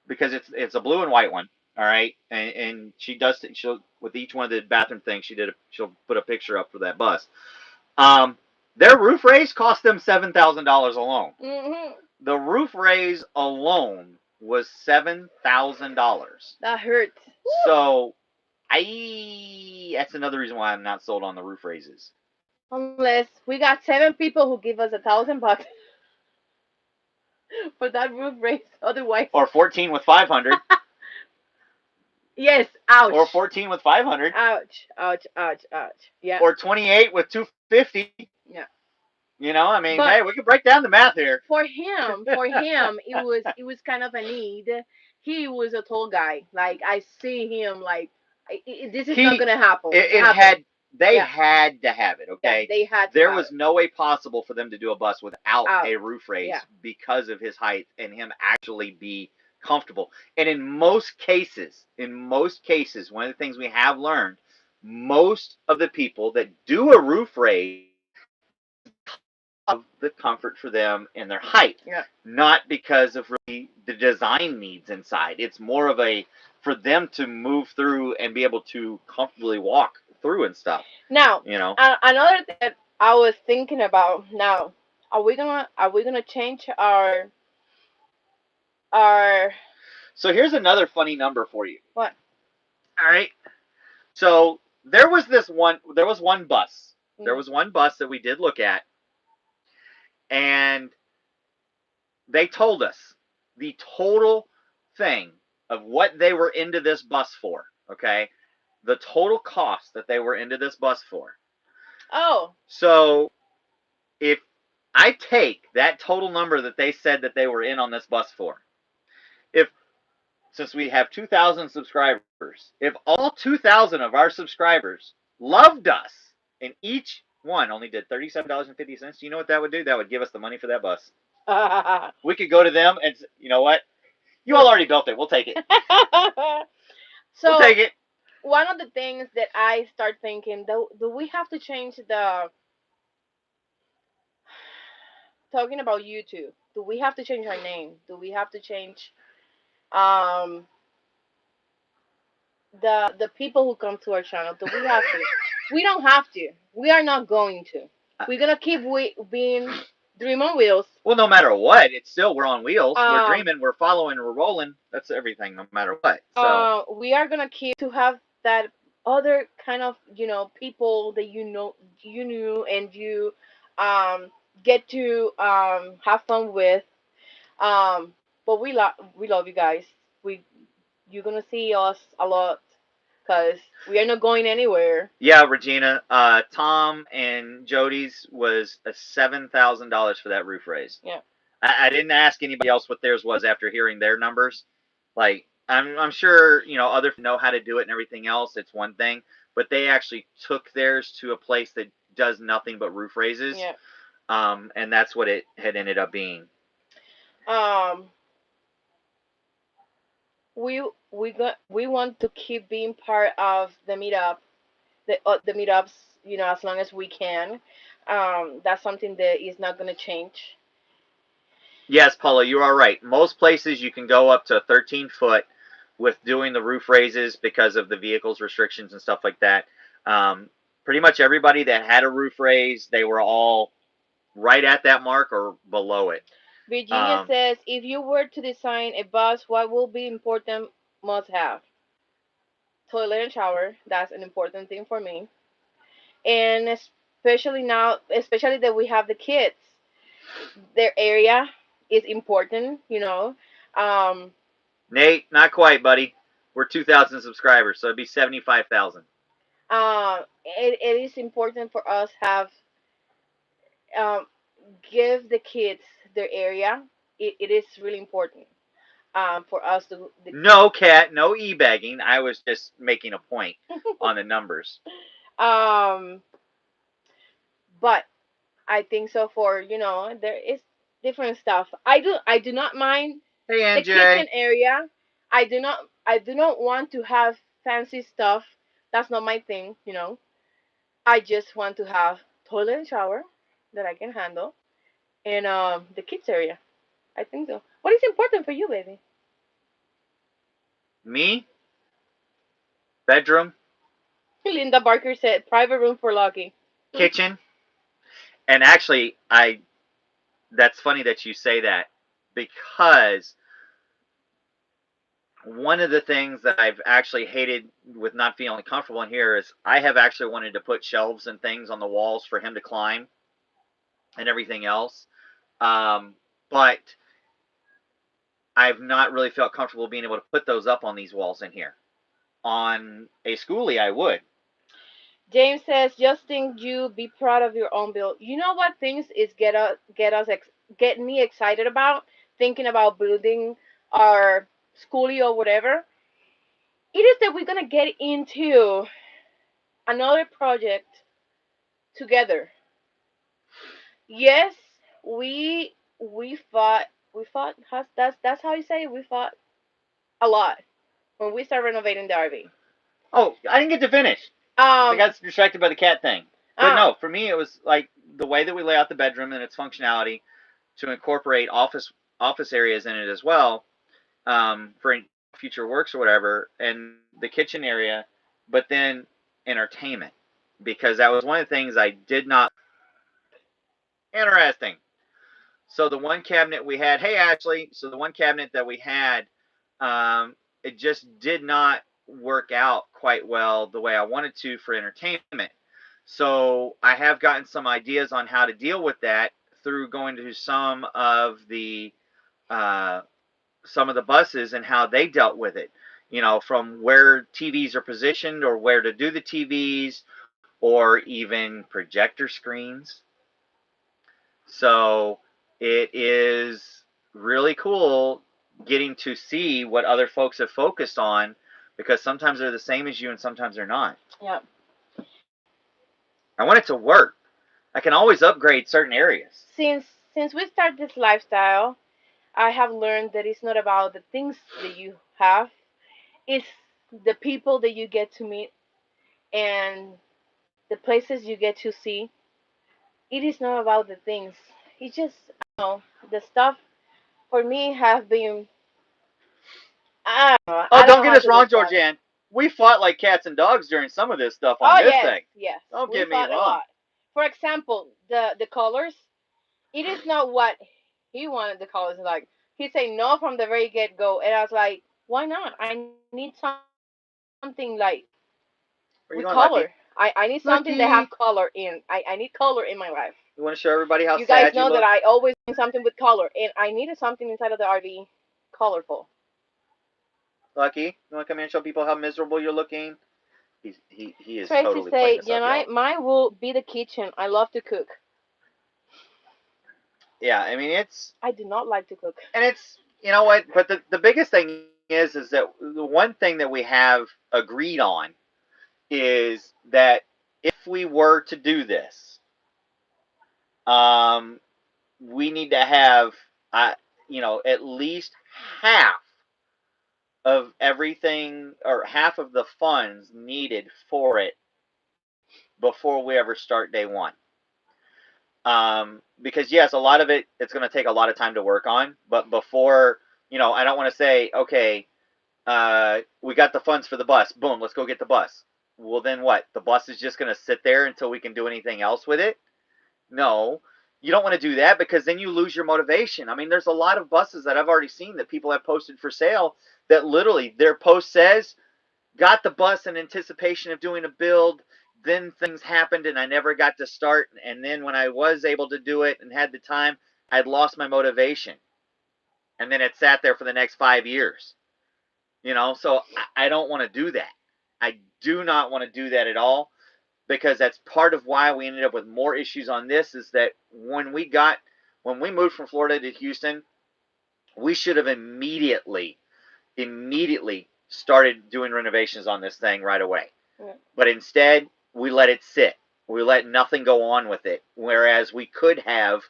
[SPEAKER 1] because it's a blue and white one, all right, and she'll with each one of the bathroom things she'll put a picture up for that bus. Their roof raise cost them $7,000 alone.
[SPEAKER 2] Mm-hmm.
[SPEAKER 1] The roof raise alone was $7,000.
[SPEAKER 2] That hurts.
[SPEAKER 1] So that's another reason why I'm not sold on the roof raises.
[SPEAKER 2] Unless we got 7 people who give us $1,000 for that roof raise. Otherwise,
[SPEAKER 1] Or 14 with 500.
[SPEAKER 2] yes, ouch.
[SPEAKER 1] Or 14 with 500.
[SPEAKER 2] Ouch, ouch, ouch, ouch. Yeah.
[SPEAKER 1] Or 28 with 250.
[SPEAKER 2] Yeah.
[SPEAKER 1] You know, I mean,
[SPEAKER 2] But
[SPEAKER 1] hey, we can break down the math here.
[SPEAKER 2] For him, it was kind of a need. He was a tall guy. Like I see him like this is not gonna happen.
[SPEAKER 1] They
[SPEAKER 2] Yeah.
[SPEAKER 1] had to have it, okay?
[SPEAKER 2] Yeah, they had to
[SPEAKER 1] There
[SPEAKER 2] have
[SPEAKER 1] was
[SPEAKER 2] it.
[SPEAKER 1] no way possible for them to do a bus without
[SPEAKER 2] Out.
[SPEAKER 1] a roof raise
[SPEAKER 2] Yeah.
[SPEAKER 1] because of his height and him actually be comfortable. And in most cases, one of the things we have learned, most of the people that do a roof raise of the comfort for them and their height,
[SPEAKER 2] Yeah.
[SPEAKER 1] not because of really the design needs inside. It's more of a for them to move through and be able to comfortably walk through and stuff.
[SPEAKER 2] Now,
[SPEAKER 1] you know,
[SPEAKER 2] another thing that I was thinking about. Now, are we gonna change our?
[SPEAKER 1] So here's another funny number for you.
[SPEAKER 2] What?
[SPEAKER 1] All right. So there was one bus. There
[SPEAKER 2] Mm.
[SPEAKER 1] was one bus that we did look at, and they told us the total thing of what they were into this bus for. Okay, the total cost that they were into this bus for.
[SPEAKER 2] Oh.
[SPEAKER 1] So if I take that total number that they said that they were in on this bus for, since we have 2,000 subscribers, if all 2,000 of our subscribers loved us and each one only did $37.50, you know what that would do? That would give us the money for that bus. We could go to them and, you know what? You all already built it. We'll take it.
[SPEAKER 2] So,
[SPEAKER 1] we'll take it.
[SPEAKER 2] One of the things that I start thinking, do we have to change talking about YouTube, do we have to change our name? Do we have to change the people who come to our channel? Do we have to? We don't have to. We are not going to. We're gonna keep being Dream on Wheels.
[SPEAKER 1] Well, no matter what, it's still we're on wheels. We're dreaming. We're following. We're rolling. That's everything, no matter what. So
[SPEAKER 2] we are gonna keep to have that other kind of people that you knew and you get to have fun with. But we love you guys. You're gonna see us a lot because we are not going anywhere.
[SPEAKER 1] Yeah, Regina. Tom and Jody's was $7,000 for that roof raise.
[SPEAKER 2] Yeah.
[SPEAKER 1] I didn't ask anybody else what theirs was after hearing their numbers. Like I'm sure other know how to do it and everything else. It's one thing, but they actually took theirs to a place that does nothing but roof raises.
[SPEAKER 2] Yeah.
[SPEAKER 1] And that's what it had ended up being.
[SPEAKER 2] We want to keep being part of the meetup, the meetups, as long as we can. That's something that is not going to change.
[SPEAKER 1] Yes, Paula, you are right. Most places you can go up to 13 foot with doing the roof raises because of the vehicles restrictions and stuff like that. Pretty much everybody that had a roof raise, they were all right at that mark or below it.
[SPEAKER 2] Virginia says, if you were to design a bus, what will be important must have? Toilet and shower. That's an important thing for me. And especially that we have the kids, their area is important,
[SPEAKER 1] Nate, not quite, buddy. We're 2,000 subscribers, so it'd be 75,000.
[SPEAKER 2] It is important for us have give the kids their area. It is really important for us to.
[SPEAKER 1] No, Kat, no e-bagging. I was just making a point on the numbers.
[SPEAKER 2] But I think so for there is different stuff. I do not mind the kitchen area. I do not want to have fancy stuff. That's not my thing, I just want to have toilet and shower that I can handle, and the kids area. I think so. What is important for you, baby?
[SPEAKER 1] Me? Bedroom.
[SPEAKER 2] Linda Barker said private room for Lucky.
[SPEAKER 1] Kitchen. And actually, that's funny that you say that. because one of the things that I've actually hated with not feeling comfortable in here is I have actually wanted to put shelves and things on the walls for him to climb and everything else. But I've not really felt comfortable being able to put those up on these walls in here. On a Skoolie, I would.
[SPEAKER 2] James says, just think you be proud of your own build. You know what things is get me excited about thinking about building our Skoolie or whatever. It is that we're gonna get into another project together. Yes, we fought. We fought. That's how you say it. We fought a lot when we started renovating the RV.
[SPEAKER 1] Oh, I didn't get to finish. I got distracted by the cat thing. But no, for me, it was like the way that we lay out the bedroom and its functionality to incorporate office areas in it as well, for future works or whatever, and the kitchen area, but then entertainment, because that was one of the things I did not. Interesting. So the one cabinet we had, hey Ashley, so the one cabinet that we had, it just did not work out quite well the way I wanted to for entertainment. So I have gotten some ideas on how to deal with that through going to some of the buses and how they dealt with it. You know, from where TVs are positioned or where to do the TVs or even projector screens. So it is really cool getting to see what other folks have focused on, because sometimes they're the same as you and sometimes they're not.
[SPEAKER 2] Yeah.
[SPEAKER 1] I want it to work. I can always upgrade certain areas.
[SPEAKER 2] Since we start this lifestyle, I have learned that it's not about the things that you have, it's the people that you get to meet and the places you get to see. It is not about the things. It's just, the stuff for me have been. I don't know.
[SPEAKER 1] Oh,
[SPEAKER 2] I don't
[SPEAKER 1] don't
[SPEAKER 2] know
[SPEAKER 1] get
[SPEAKER 2] how
[SPEAKER 1] us
[SPEAKER 2] to
[SPEAKER 1] wrong,
[SPEAKER 2] describe it.
[SPEAKER 1] Georgianne. We fought like cats and dogs during some of this stuff on
[SPEAKER 2] Oh
[SPEAKER 1] this
[SPEAKER 2] yes,
[SPEAKER 1] thing.
[SPEAKER 2] yes.
[SPEAKER 1] Don't
[SPEAKER 2] We
[SPEAKER 1] get me
[SPEAKER 2] fought a
[SPEAKER 1] wrong.
[SPEAKER 2] lot. For example, the colors. It is not what he wanted the colors like. He said no from the very get go, and I was like, why not? I need something like
[SPEAKER 1] Where you
[SPEAKER 2] with
[SPEAKER 1] going, Lucky?
[SPEAKER 2] color. I need something that
[SPEAKER 1] Lucky.
[SPEAKER 2] have color in. I need color in my life.
[SPEAKER 1] You want to show everybody how
[SPEAKER 2] You guys
[SPEAKER 1] sad you
[SPEAKER 2] know that
[SPEAKER 1] look?
[SPEAKER 2] I always need something with color, and I needed something inside of the RV colorful.
[SPEAKER 1] Lucky, you want to come here and show people how miserable you're looking? He is
[SPEAKER 2] Tracy
[SPEAKER 1] totally playing
[SPEAKER 2] say,
[SPEAKER 1] this up, y'all.
[SPEAKER 2] Yanai, mine will be the kitchen. I love to cook.
[SPEAKER 1] Yeah, I mean it's,
[SPEAKER 2] I do not like to cook.
[SPEAKER 1] and it's, you know what? But the biggest thing is that the one thing that we have agreed on is that if we were to do this, um, we need to have, at least half of everything or half of the funds needed for it before we ever start day one. Because yes, a lot of it's going to take a lot of time to work on, but before, I don't want to say, okay, we got the funds for the bus, boom, let's go get the bus. Well, then what? The bus is just going to sit there until we can do anything else with it? No, you don't want to do that, because then you lose your motivation. I mean, there's a lot of buses that I've already seen that people have posted for sale that literally their post says, got the bus in anticipation of doing a build, then things happened and I never got to start, and then when I was able to do it and had the time, I'd lost my motivation, and then it sat there for the next 5 years. So I don't want to do that. I do not want to do that at all, because that's part of why we ended up with more issues on this, is that when we moved from Florida to Houston, we should have immediately started doing renovations on this thing right away.
[SPEAKER 2] Yeah.
[SPEAKER 1] But instead, we let it sit. We let nothing go on with it. Whereas we could have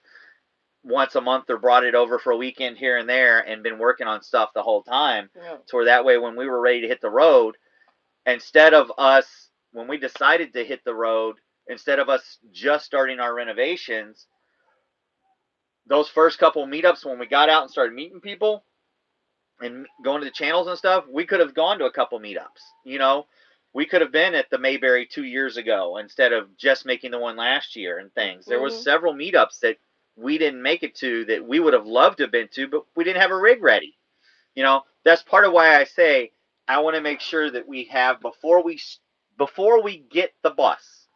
[SPEAKER 1] once a month or brought it over for a weekend here and there and been working on stuff the whole time.
[SPEAKER 2] Yeah.
[SPEAKER 1] To where that way, when we were ready to hit the road, instead of us, when we decided to hit the road, instead of us just starting our renovations, those first couple meetups, when we got out and started meeting people and going to the channels and stuff, we could have gone to a couple meetups. We could have been at the Mayberry 2 years ago instead of just making the one last year and things. There was several meetups that we didn't make it to that we would have loved to have been to, but we didn't have a rig ready. You know, that's part of why I say I want to make sure that we have before we get the bus.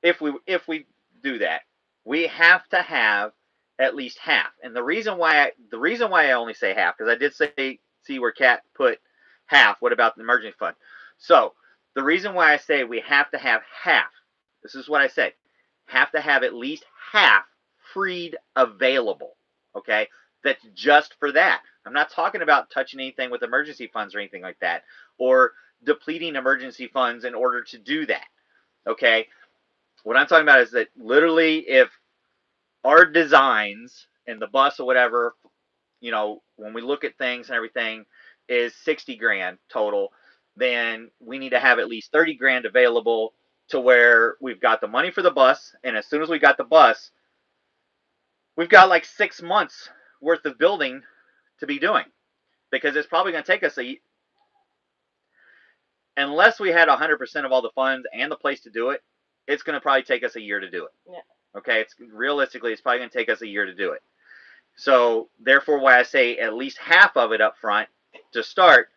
[SPEAKER 1] If we do that, we have to have at least half. And the reason why I only say half, because I did say, see where Kat put half. What about the emergency fund? So the reason why I say we have to have half, this is what I said, have to have at least half freed available. Okay, that's just for that. I'm not talking about touching anything with emergency funds or anything like that, or depleting emergency funds in order to do that. Okay, what I'm talking about is that literally if our designs and the bus or whatever, you know, when we look at things and everything is 60 grand total, then we need to have at least 30 grand available to where we've got the money for the bus. And as soon as we got the bus, we've got like 6 months worth of building to be doing, because it's probably going to take us unless we had 100% of all the funds and the place to do it, it's going to probably take us a year to do it.
[SPEAKER 2] Yeah.
[SPEAKER 1] Okay, realistically, it's probably going to take us a year to do it. So therefore, why I say at least half of it up front to start,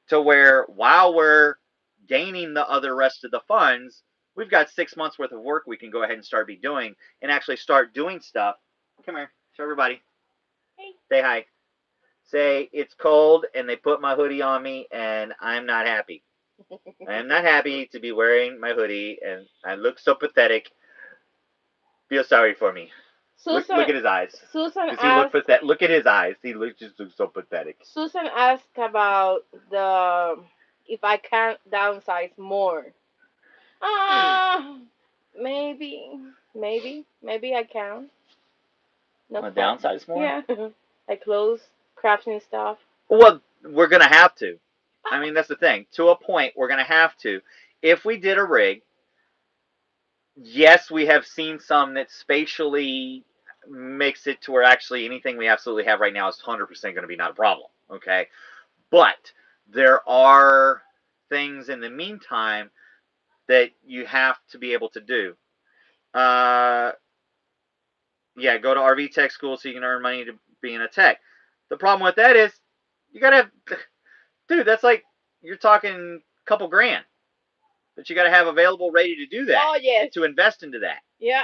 [SPEAKER 1] to where while we're gaining the other rest of the funds, we've got 6 months worth of work we can go ahead and start be doing and actually start doing stuff. Come here, show everybody.
[SPEAKER 2] Hey.
[SPEAKER 1] Say hi. Say it's cold and they put my hoodie on me and I'm not happy. I am not happy to be wearing my hoodie and I look so pathetic. Feel sorry for me. Look at his eyes.
[SPEAKER 2] Susan
[SPEAKER 1] Does he look pathetic? Look at his eyes. He just looks so pathetic.
[SPEAKER 2] Susan asked about if I can downsize more. Maybe I can. No
[SPEAKER 1] Want to downsize more?
[SPEAKER 2] Yeah, like clothes, crafting stuff.
[SPEAKER 1] Well, we're gonna have to. I mean, that's the thing. To a point, we're gonna have to. If we did a rig, yes, we have seen some that spatially makes it to where actually anything we absolutely have right now is 100% going to be not a problem. Okay, but there are things in the meantime that you have to be able to do. Yeah, go to RV tech school so you can earn money to be in a tech. The problem with that is you gotta have, dude, that's like you're talking a couple grand that you gotta have available ready to do that.
[SPEAKER 2] Oh yes.
[SPEAKER 1] To invest into that.
[SPEAKER 2] Yeah.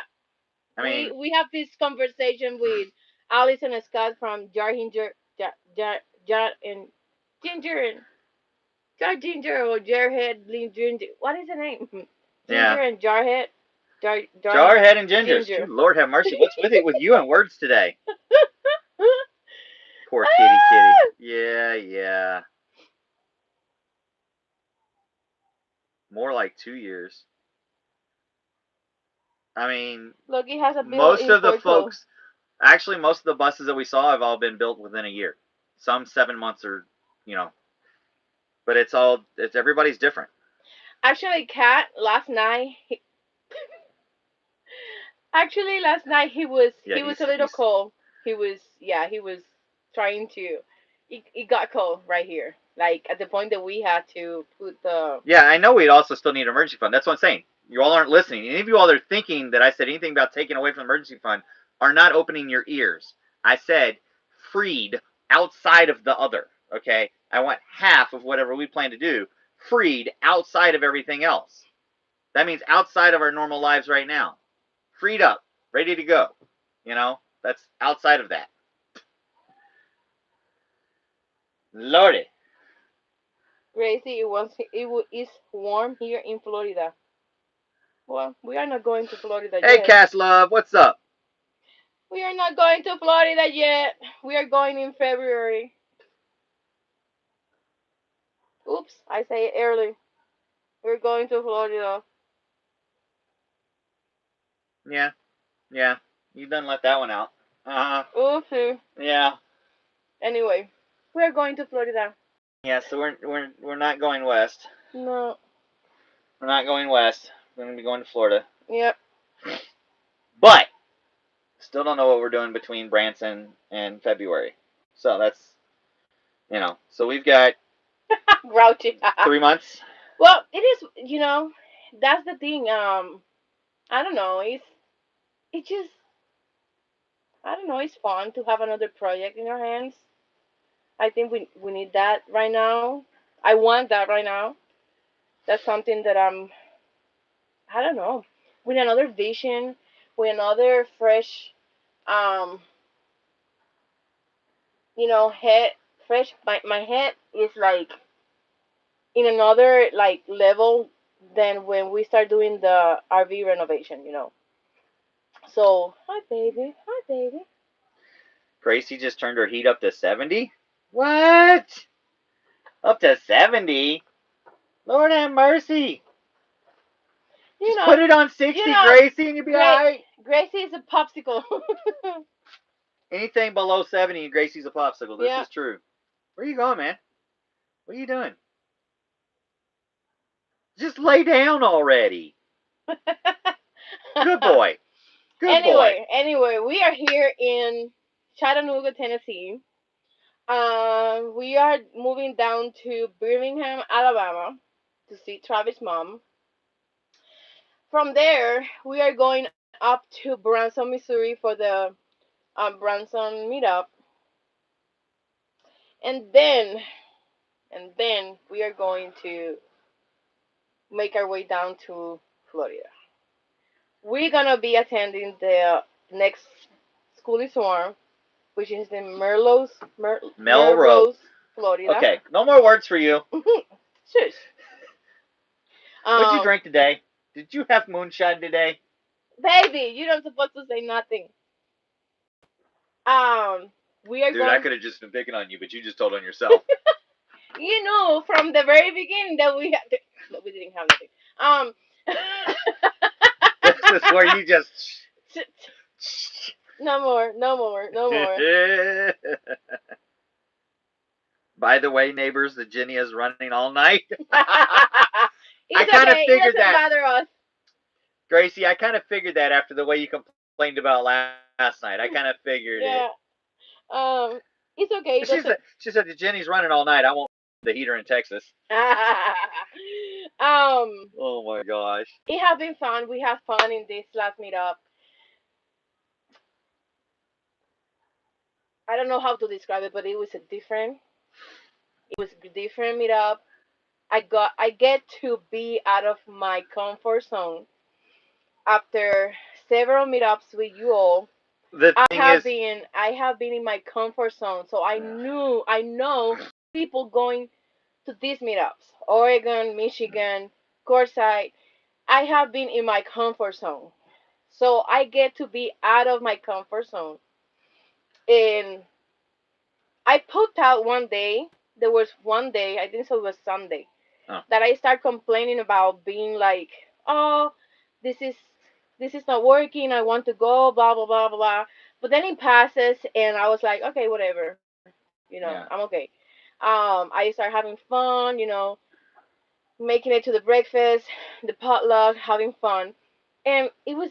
[SPEAKER 1] I mean,
[SPEAKER 2] we have this conversation with Alice and Scott from Jar Ginger and Ginger and Jar Ginger or Jarhead Ginger. What is the name? Ginger and Jarhead.
[SPEAKER 1] Jarhead and Ginger. Good Lord have mercy. What's with it with you and words today? Poor kitty. Yeah. More like 2 years. I mean,
[SPEAKER 2] look, it has a
[SPEAKER 1] most of the folks, actually, most of the buses that we saw have all been built within a year. Some 7 months or, you know, but it's everybody's different. Actually,
[SPEAKER 2] Kat, last night he was a little cold. He was trying to. It got cold right here, like at the point that we had to put the.
[SPEAKER 1] Yeah, I know we'd also still need an emergency fund. That's what I'm saying. You all aren't listening. Any of you all that are thinking that I said anything about taking away from the emergency fund are not opening your ears. I said freed outside of the other. Okay, I want half of whatever we plan to do freed outside of everything else. That means outside of our normal lives right now. Freed up, ready to go. You know, that's outside of that. Lordy.
[SPEAKER 2] Gracie, it's warm here in Florida. Well, we are not going to Florida yet.
[SPEAKER 1] Hey, Cass Love, what's up?
[SPEAKER 2] We are not going to Florida yet. We are going in February. Oops, I say it early. We're going to Florida.
[SPEAKER 1] Yeah. You done let that one out.
[SPEAKER 2] Oopsie.
[SPEAKER 1] Yeah.
[SPEAKER 2] Anyway, we're going to Florida.
[SPEAKER 1] Yeah, so we're not going west.
[SPEAKER 2] No.
[SPEAKER 1] We're not going west. We're gonna be going to Florida.
[SPEAKER 2] Yep.
[SPEAKER 1] But still don't know what we're doing between Branson and February. So that's, you know, so we've got
[SPEAKER 2] grouchy
[SPEAKER 1] 3 months.
[SPEAKER 2] Well, it is, you know, that's the thing. I don't know. It just I don't know. It's fun to have another project in our hands. I think we need that right now. I want that right now. That's something that I don't know, with another vision, with another fresh, um, head, fresh. My head is like in another like level than when we start doing the RV renovation. So hi baby, hi baby.
[SPEAKER 1] Gracie just turned her heat up to 70. What? Up to 70? Lord have mercy.
[SPEAKER 2] You
[SPEAKER 1] Just
[SPEAKER 2] know,
[SPEAKER 1] put it on
[SPEAKER 2] you
[SPEAKER 1] 60,
[SPEAKER 2] know,
[SPEAKER 1] Gracie, and you'll be
[SPEAKER 2] Gra-
[SPEAKER 1] alright.
[SPEAKER 2] Gracie is a popsicle.
[SPEAKER 1] Anything below 70 and Gracie's a popsicle. This
[SPEAKER 2] Yeah.
[SPEAKER 1] is true. Where are you going, man? What are you doing? Just lay down already. Good boy. Good boy.
[SPEAKER 2] Anyway, we are here in Chattanooga, Tennessee. We are moving down to Birmingham, Alabama, to see Travis' mom. From there, we are going up to Branson, Missouri, for the Branson meetup, and then we are going to make our way down to Florida. We're gonna be attending the next Skoolie Swarm, which is in
[SPEAKER 1] Melrose.
[SPEAKER 2] Melrose, Florida.
[SPEAKER 1] Okay, no more words for you.
[SPEAKER 2] Shush.
[SPEAKER 1] What'd you
[SPEAKER 2] Um,
[SPEAKER 1] drink today? Did you have moonshine today?
[SPEAKER 2] Baby, you're not supposed to say nothing. Um, we are
[SPEAKER 1] Dude, I
[SPEAKER 2] going.
[SPEAKER 1] could have just been picking on you, but you just told on yourself.
[SPEAKER 2] You know from the very beginning that we didn't have nothing. Um.
[SPEAKER 1] This is where you just.
[SPEAKER 2] No more, no more, no more.
[SPEAKER 1] By the way, neighbors, the Ginny is running all night. I
[SPEAKER 2] It's
[SPEAKER 1] kind of
[SPEAKER 2] okay. It
[SPEAKER 1] figured
[SPEAKER 2] doesn't
[SPEAKER 1] that.
[SPEAKER 2] bother us.
[SPEAKER 1] Gracie, I kind of figured that after the way you complained about last night. I kind of figured it.
[SPEAKER 2] Yeah. Um. It's okay. It doesn't.
[SPEAKER 1] She said the Jenny's running all night. I won't the heater in Texas.
[SPEAKER 2] um.
[SPEAKER 1] Oh my gosh.
[SPEAKER 2] It has been fun. We had fun in this last meetup. I don't know how to describe it, but it was a different. It was a different meetup. I get to be out of my comfort zone after several meetups with you all.
[SPEAKER 1] The thing is,
[SPEAKER 2] I have been in my comfort zone, so I know people going to these meetups, Oregon, Michigan, Courtside. I have been in my comfort zone, so I get to be out of my comfort zone. And I put out one day. There was one day, I think so it was Sunday, that I start complaining about being like, oh, this is this is not working. I want to go, blah blah blah blah. But then it passes, and I was like, okay, whatever. I'm okay. I start having fun. Making it to the breakfast, the potluck, having fun, and it was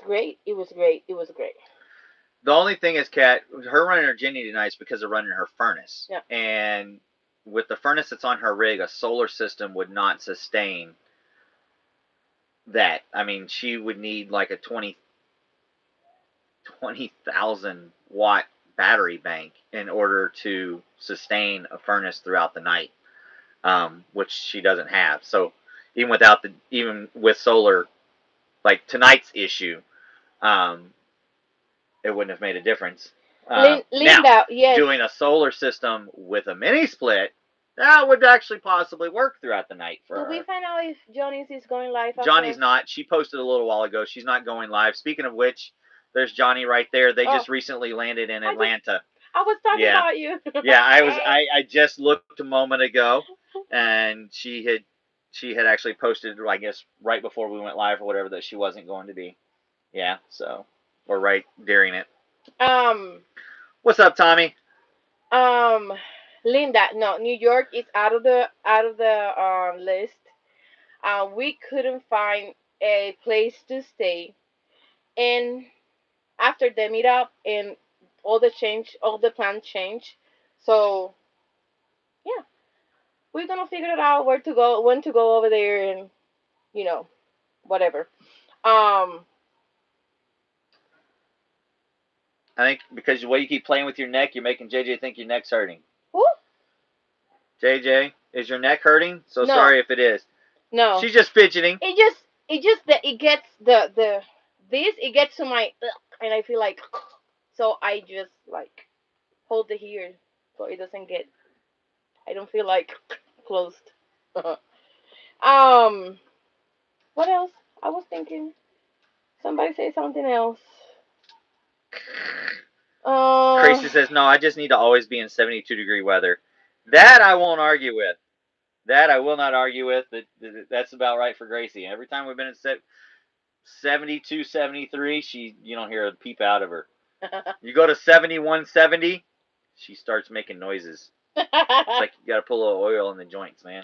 [SPEAKER 2] great. It was great. It was great.
[SPEAKER 1] the only thing is, Kat, her running her Jenny tonight is because of running her furnace.
[SPEAKER 2] Yeah.
[SPEAKER 1] And with the furnace that's on her rig, a solar system would not sustain that. I mean, she would need like a 20,000 watt battery bank in order to sustain a furnace throughout the night, which she doesn't have. So even with solar, like tonight's issue, um, it wouldn't have made a difference.
[SPEAKER 2] Linda,
[SPEAKER 1] now,
[SPEAKER 2] yes.
[SPEAKER 1] doing a solar system with a mini split, that would actually possibly work throughout the night for her.
[SPEAKER 2] Did we find out if Johnny's is going live?
[SPEAKER 1] Johnny's not. She posted a little while ago. She's not going live. Speaking of which, there's Johnny right there. They just recently landed in Atlanta.
[SPEAKER 2] I was talking about you.
[SPEAKER 1] Yeah, I just looked a moment ago, and she had actually posted, I guess, right before we went live or whatever, that she wasn't going to be. Yeah, so or right during it. What's up, Tommy?
[SPEAKER 2] Linda, no, New York is out of the list. We couldn't find a place to stay, and after the meetup and all the plans change. So yeah, we're gonna figure it out where to go, when to go over there, and whatever. Um,
[SPEAKER 1] I think because the way you keep playing with your neck, you're making JJ think your neck's hurting.
[SPEAKER 2] Who?
[SPEAKER 1] JJ, is your neck hurting? So
[SPEAKER 2] No.
[SPEAKER 1] sorry if it is.
[SPEAKER 2] No.
[SPEAKER 1] She's just fidgeting.
[SPEAKER 2] It just that it gets it gets to my and I feel like, so I just like hold it here so it doesn't get. I don't feel like closed. What else? I was thinking. Somebody say something else.
[SPEAKER 1] Gracie says, no, I just need to always be in 72-degree weather. That I won't argue with. That I will not argue with. That's about right for Gracie. Every time we've been in 72, 73, you don't hear a peep out of her. You go to 71, 70, she starts making noises. It's like you got to put a little oil in the joints, man.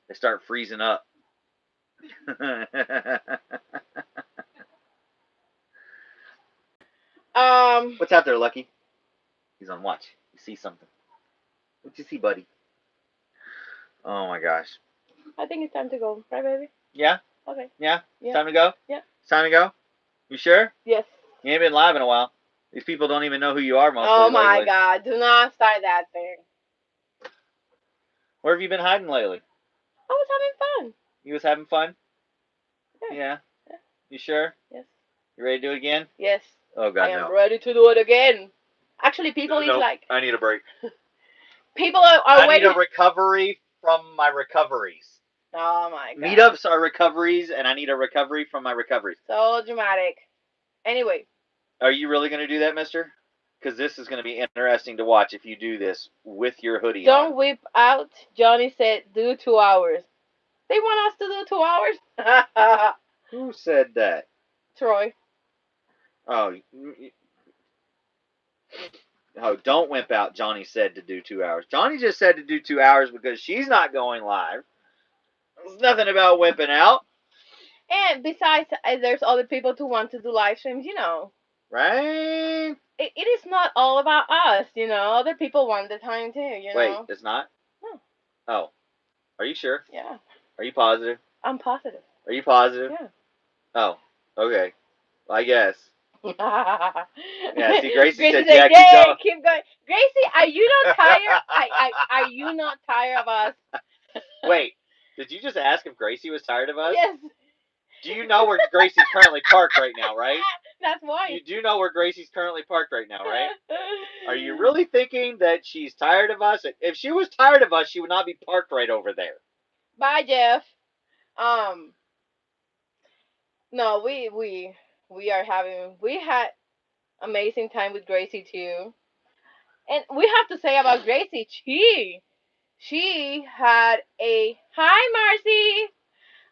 [SPEAKER 1] They start freezing up. What's out there, Lucky? He's on watch. You see something? What you see, buddy? Oh my gosh.
[SPEAKER 2] I think it's time to go, right, baby?
[SPEAKER 1] Yeah?
[SPEAKER 2] Okay.
[SPEAKER 1] Yeah?
[SPEAKER 2] Yeah.
[SPEAKER 1] Time to go?
[SPEAKER 2] Yeah.
[SPEAKER 1] It's time to go? You sure?
[SPEAKER 2] Yes.
[SPEAKER 1] You ain't been live in a while. These people don't even know who you are mostly.
[SPEAKER 2] Oh my
[SPEAKER 1] lately.
[SPEAKER 2] God! Do not start that thing.
[SPEAKER 1] Where have you been hiding lately?
[SPEAKER 2] I was having fun.
[SPEAKER 1] You was having fun?
[SPEAKER 2] Yeah.
[SPEAKER 1] Yeah? You sure?
[SPEAKER 2] Yes.
[SPEAKER 1] You ready to do it again?
[SPEAKER 2] Yes.
[SPEAKER 1] Oh God,
[SPEAKER 2] I am ready to do it again. Actually, people is like.
[SPEAKER 1] I need a break.
[SPEAKER 2] People are waiting.
[SPEAKER 1] I need a recovery from my recoveries.
[SPEAKER 2] Oh my God.
[SPEAKER 1] Meetups are recoveries, and I need a recovery from my recoveries.
[SPEAKER 2] So dramatic. Anyway.
[SPEAKER 1] Are you really going to do that, mister? Because this is going to be interesting to watch if you do this with your hoodie on.
[SPEAKER 2] Don't whip out. Johnny said do 2 hours. They want us to do 2 hours?
[SPEAKER 1] Who said that?
[SPEAKER 2] Troy.
[SPEAKER 1] Oh, don't wimp out. Johnny said to do 2 hours. Johnny just said to do 2 hours because she's not going live. There's nothing about wimping out.
[SPEAKER 2] And besides, there's other people who want to do live streams, you know.
[SPEAKER 1] Right?
[SPEAKER 2] It is not all about us, you know. Other people want the time too, you know.
[SPEAKER 1] Wait, it's not?
[SPEAKER 2] No.
[SPEAKER 1] Oh. Are you sure?
[SPEAKER 2] Yeah.
[SPEAKER 1] Are you positive?
[SPEAKER 2] I'm positive.
[SPEAKER 1] Are you positive?
[SPEAKER 2] Yeah.
[SPEAKER 1] Oh, okay. Well, I guess.
[SPEAKER 2] Yeah,
[SPEAKER 1] see, Gracie said,
[SPEAKER 2] yeah,
[SPEAKER 1] yeah,
[SPEAKER 2] keep going. Gracie, are you not tired? Are you not tired of us?
[SPEAKER 1] Wait, did you just ask if Gracie was tired of us?
[SPEAKER 2] Yes.
[SPEAKER 1] Do you know where Gracie's currently parked right now, right?
[SPEAKER 2] That's why.
[SPEAKER 1] You do know where Gracie's currently parked right now, right? Are you really thinking that she's tired of us? If she was tired of us, she would not be parked right over there.
[SPEAKER 2] Bye, Jeff. No, we had amazing time with Gracie too. And we have to say about Gracie, she had a hi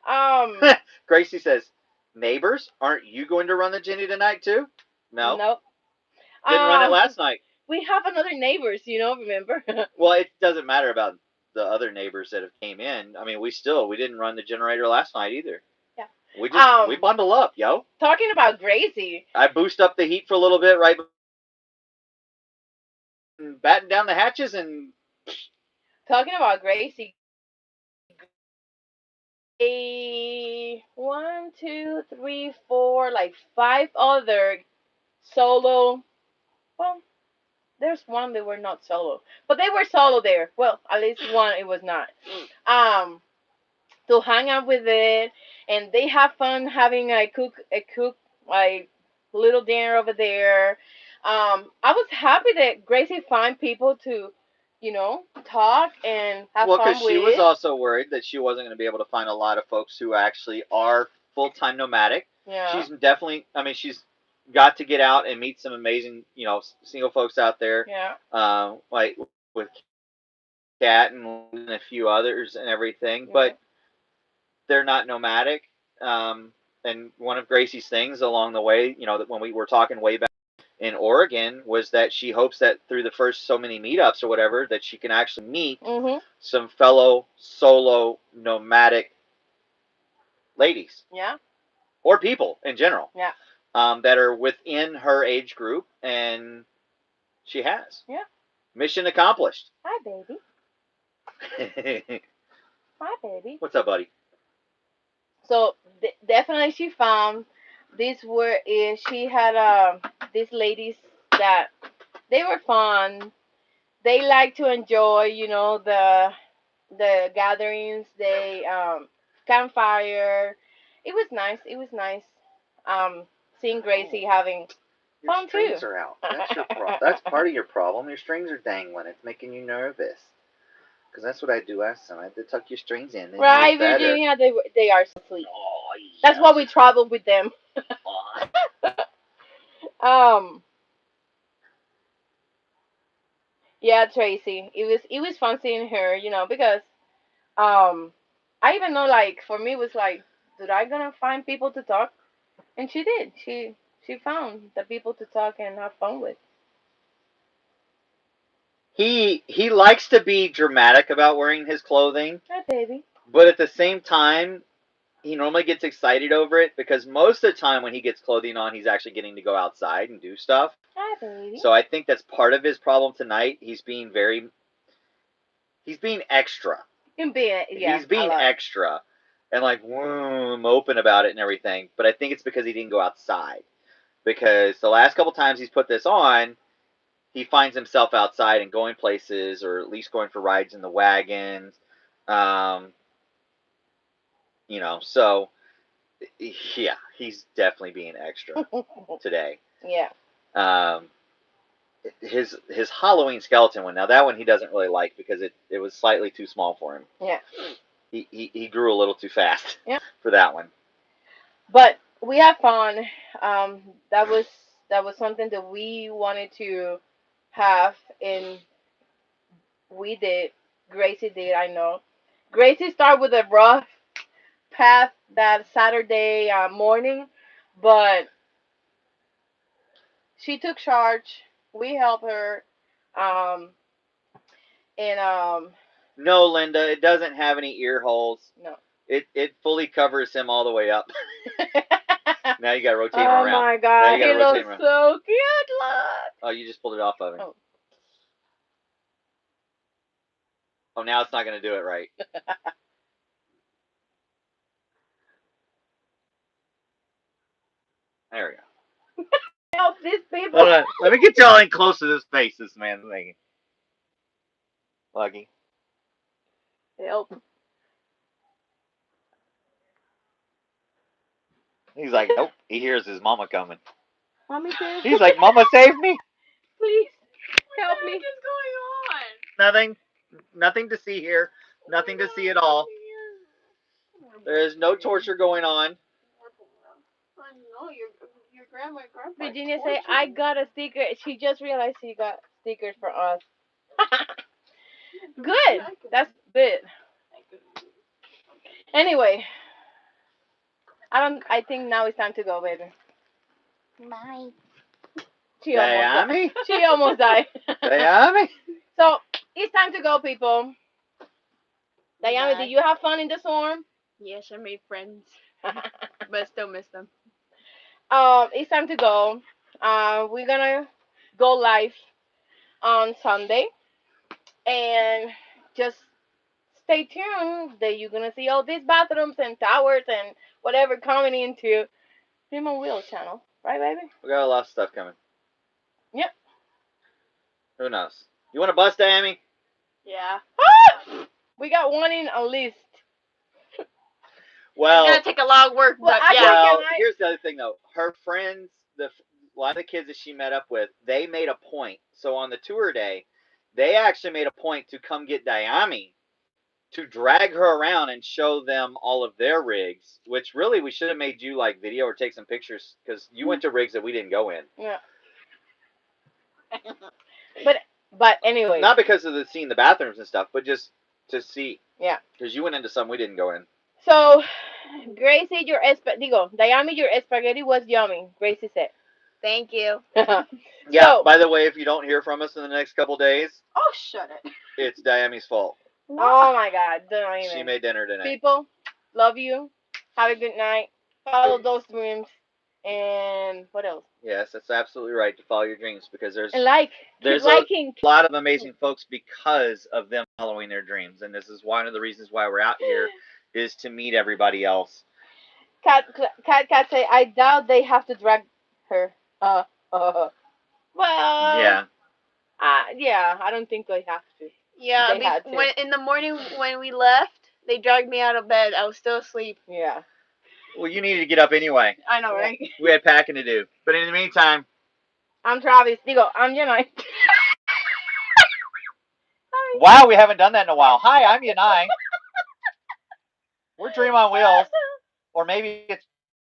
[SPEAKER 2] Marcy.
[SPEAKER 1] Gracie says, neighbors, aren't you going to run the Ginny tonight too? No.
[SPEAKER 2] Nope.
[SPEAKER 1] Didn't run it last night.
[SPEAKER 2] We have another neighbors, you know, remember?
[SPEAKER 1] Well, it doesn't matter about the other neighbors that have came in. I mean, we didn't run the generator last night either.
[SPEAKER 2] Yeah.
[SPEAKER 1] We bundle up, yo.
[SPEAKER 2] Talking about Gracie.
[SPEAKER 1] I boost up the heat for a little bit, right? Batten down the hatches and.
[SPEAKER 2] Talking about Gracie. 1, 2, 3, 4, like 5 other solo. Well, there's one they were not solo, but they were solo there. Well, at least one it was not. To hang out with it, and they have fun having a cook like little dinner over there. I was happy that Gracie find people to, you know, talk and have fun with.
[SPEAKER 1] Well, because she was also worried that she wasn't going to be able to find a lot of folks who actually are full-time nomadic.
[SPEAKER 2] Yeah.
[SPEAKER 1] She's definitely, I mean, she's got to get out and meet some amazing, you know, single folks out there.
[SPEAKER 2] Yeah.
[SPEAKER 1] Like with Kat and a few others and everything,
[SPEAKER 2] Yeah.
[SPEAKER 1] but they're not nomadic. And one of Gracie's things along the way, you know, that when we were talking way back in Oregon, was that she hopes that through the first so many meetups or whatever, that she can actually meet some fellow solo nomadic ladies.
[SPEAKER 2] Yeah.
[SPEAKER 1] Or people in general.
[SPEAKER 2] Yeah.
[SPEAKER 1] That are within her age group, and she has.
[SPEAKER 2] Yeah.
[SPEAKER 1] Mission accomplished.
[SPEAKER 2] Hi, baby. Hi, baby.
[SPEAKER 1] What's up, buddy?
[SPEAKER 2] So definitely she found these were she had these ladies that they were fun. They like to enjoy, you know, the gatherings. They campfire. It was nice. It was nice. Seeing Gracie having
[SPEAKER 1] Your
[SPEAKER 2] fun
[SPEAKER 1] strings
[SPEAKER 2] too.
[SPEAKER 1] are out. That's your problem. That's part of your problem. Your strings are dangling. It's making you nervous. Because that's what I do last time. I had to tuck your strings in. And
[SPEAKER 2] Right,
[SPEAKER 1] you better.
[SPEAKER 2] Virginia. They are so sweet.
[SPEAKER 1] Oh,
[SPEAKER 2] That's why we travel with them. um. Yeah, Tracy. It was fun seeing her, you know, because I even know, like, for me it was like, did I gonna find people to talk? And she did. She found the people to talk and have fun with.
[SPEAKER 1] He likes to be dramatic about wearing his clothing,
[SPEAKER 2] Hi, baby.
[SPEAKER 1] but at the same time, he normally gets excited over it because most of the time when he gets clothing on, he's actually getting to go outside and do stuff.
[SPEAKER 2] Hi, baby.
[SPEAKER 1] So I think that's part of his problem tonight. He's being extra.
[SPEAKER 2] Yeah,
[SPEAKER 1] He's being extra and like open about it and everything. But I think it's because he didn't go outside. Because the last couple times he's put this on, he finds himself outside and going places, or at least going for rides in the wagons. You know, so yeah, he's definitely being extra today.
[SPEAKER 2] Yeah.
[SPEAKER 1] His Halloween skeleton one. Now that one he doesn't really like because it was slightly too small for him.
[SPEAKER 2] Yeah.
[SPEAKER 1] He grew a little too fast.
[SPEAKER 2] Yeah.
[SPEAKER 1] For that one.
[SPEAKER 2] But we had fun. That was something that we wanted to have, and we did. Gracie did. I know. Gracie started with a rough path that Saturday morning, but she took charge. We helped her, um, and
[SPEAKER 1] No, Linda, it doesn't have any ear holes.
[SPEAKER 2] no.
[SPEAKER 1] It fully covers him all the way up. Now you gotta rotate him
[SPEAKER 2] Oh
[SPEAKER 1] around.
[SPEAKER 2] my God,
[SPEAKER 1] Now
[SPEAKER 2] he
[SPEAKER 1] you gotta rotate
[SPEAKER 2] looks
[SPEAKER 1] him around.
[SPEAKER 2] so cute. Look.
[SPEAKER 1] Oh, you just pulled it off of him.
[SPEAKER 2] Oh.
[SPEAKER 1] Oh, now it's not gonna do it right. There we go.
[SPEAKER 2] Help these people.
[SPEAKER 1] Hold on. Let me get y'all in close to this face. This man's thinking. Lucky.
[SPEAKER 2] Help.
[SPEAKER 1] He's like, nope. He hears his mama coming.
[SPEAKER 2] Mommy, save.
[SPEAKER 1] He's like, Mama, save me.
[SPEAKER 2] Please help me.
[SPEAKER 3] What is going on?
[SPEAKER 1] Nothing. Nothing to see here. Nothing to see at all. There is no torture going on.
[SPEAKER 3] I know your grandma and grandpa.
[SPEAKER 2] Virginia say, I got a sticker. She just realized she got stickers for us. Good. That's good. Anyway, I think now it's time to go, baby.
[SPEAKER 3] Bye.
[SPEAKER 2] She almost died.
[SPEAKER 1] Dayami?
[SPEAKER 2] She almost died.
[SPEAKER 1] Dayami?
[SPEAKER 2] So it's time to go, people. Dayami,
[SPEAKER 3] Bye.
[SPEAKER 2] did you have fun in the storm?
[SPEAKER 3] Yes, I made friends, but I still miss them.
[SPEAKER 2] It's time to go. We're gonna go live on Sunday, and just stay tuned. That you're gonna see all these bathrooms and towers and whatever coming into Film on Wheels channel, right, baby?
[SPEAKER 1] We got a lot of stuff coming.
[SPEAKER 2] Yep.
[SPEAKER 1] Who knows? You want to bust, Dayami?
[SPEAKER 3] Yeah.
[SPEAKER 2] We got one in a list.
[SPEAKER 1] Well,
[SPEAKER 3] It's gonna take a lot of work,
[SPEAKER 2] Well,
[SPEAKER 3] but
[SPEAKER 2] actually,
[SPEAKER 3] yeah.
[SPEAKER 1] well,
[SPEAKER 2] can I-
[SPEAKER 1] here's the other thing, though. Her friends, a lot of the kids that she met up with, they made a point. So on the tour day, they actually made a point to come get Dayami to drag her around and show them all of their rigs, which really we should have made you like video or take some pictures because you went to rigs that we didn't go in.
[SPEAKER 2] Yeah. But anyway.
[SPEAKER 1] Not because of seeing the bathrooms and stuff, but just to see.
[SPEAKER 2] Yeah.
[SPEAKER 1] Because you went into some we didn't go in.
[SPEAKER 2] So, Gracie, Dayami, your spaghetti was yummy. Gracie said.
[SPEAKER 3] Thank you.
[SPEAKER 1] Yeah.
[SPEAKER 2] So,
[SPEAKER 1] by the way, if you don't hear from us in the next couple days,
[SPEAKER 3] Oh, shut it.
[SPEAKER 1] it's Dayami's fault.
[SPEAKER 2] oh my God, don't even.
[SPEAKER 1] She made dinner tonight.
[SPEAKER 2] People, love you. Have a good night. Follow those dreams. And what else?
[SPEAKER 1] Yes, that's absolutely right to follow your dreams because there's
[SPEAKER 2] And like.
[SPEAKER 1] There's
[SPEAKER 2] Keep liking.
[SPEAKER 1] a lot of amazing folks because of them following their dreams, and this is one of the reasons why we're out here is to meet everybody else.
[SPEAKER 2] Cat say, I doubt they have to drag her. Well,
[SPEAKER 1] Yeah.
[SPEAKER 2] yeah, I don't think they have to.
[SPEAKER 3] Yeah,
[SPEAKER 2] They had to.
[SPEAKER 3] when in the morning when we left, they dragged me out of bed. I was still asleep.
[SPEAKER 2] Yeah.
[SPEAKER 1] Well, you needed to get up anyway.
[SPEAKER 3] I know,
[SPEAKER 2] Yeah.
[SPEAKER 3] right?
[SPEAKER 1] We had packing to do. But in the meantime,
[SPEAKER 2] I'm Travis. Digo, I'm Yanai.
[SPEAKER 1] wow, we haven't done that in a while. Hi, I'm Yanai. We're Dream on Wheels. Or maybe it's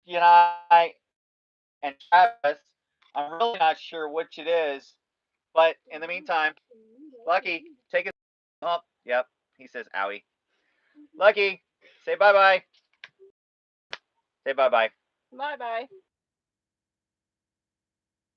[SPEAKER 1] Yanai and Travis. I'm really not sure which it is. But in the meantime, Lucky, take it. Oh, yep. He says, owie. Lucky, say bye-bye. Say bye-bye.
[SPEAKER 2] Bye bye.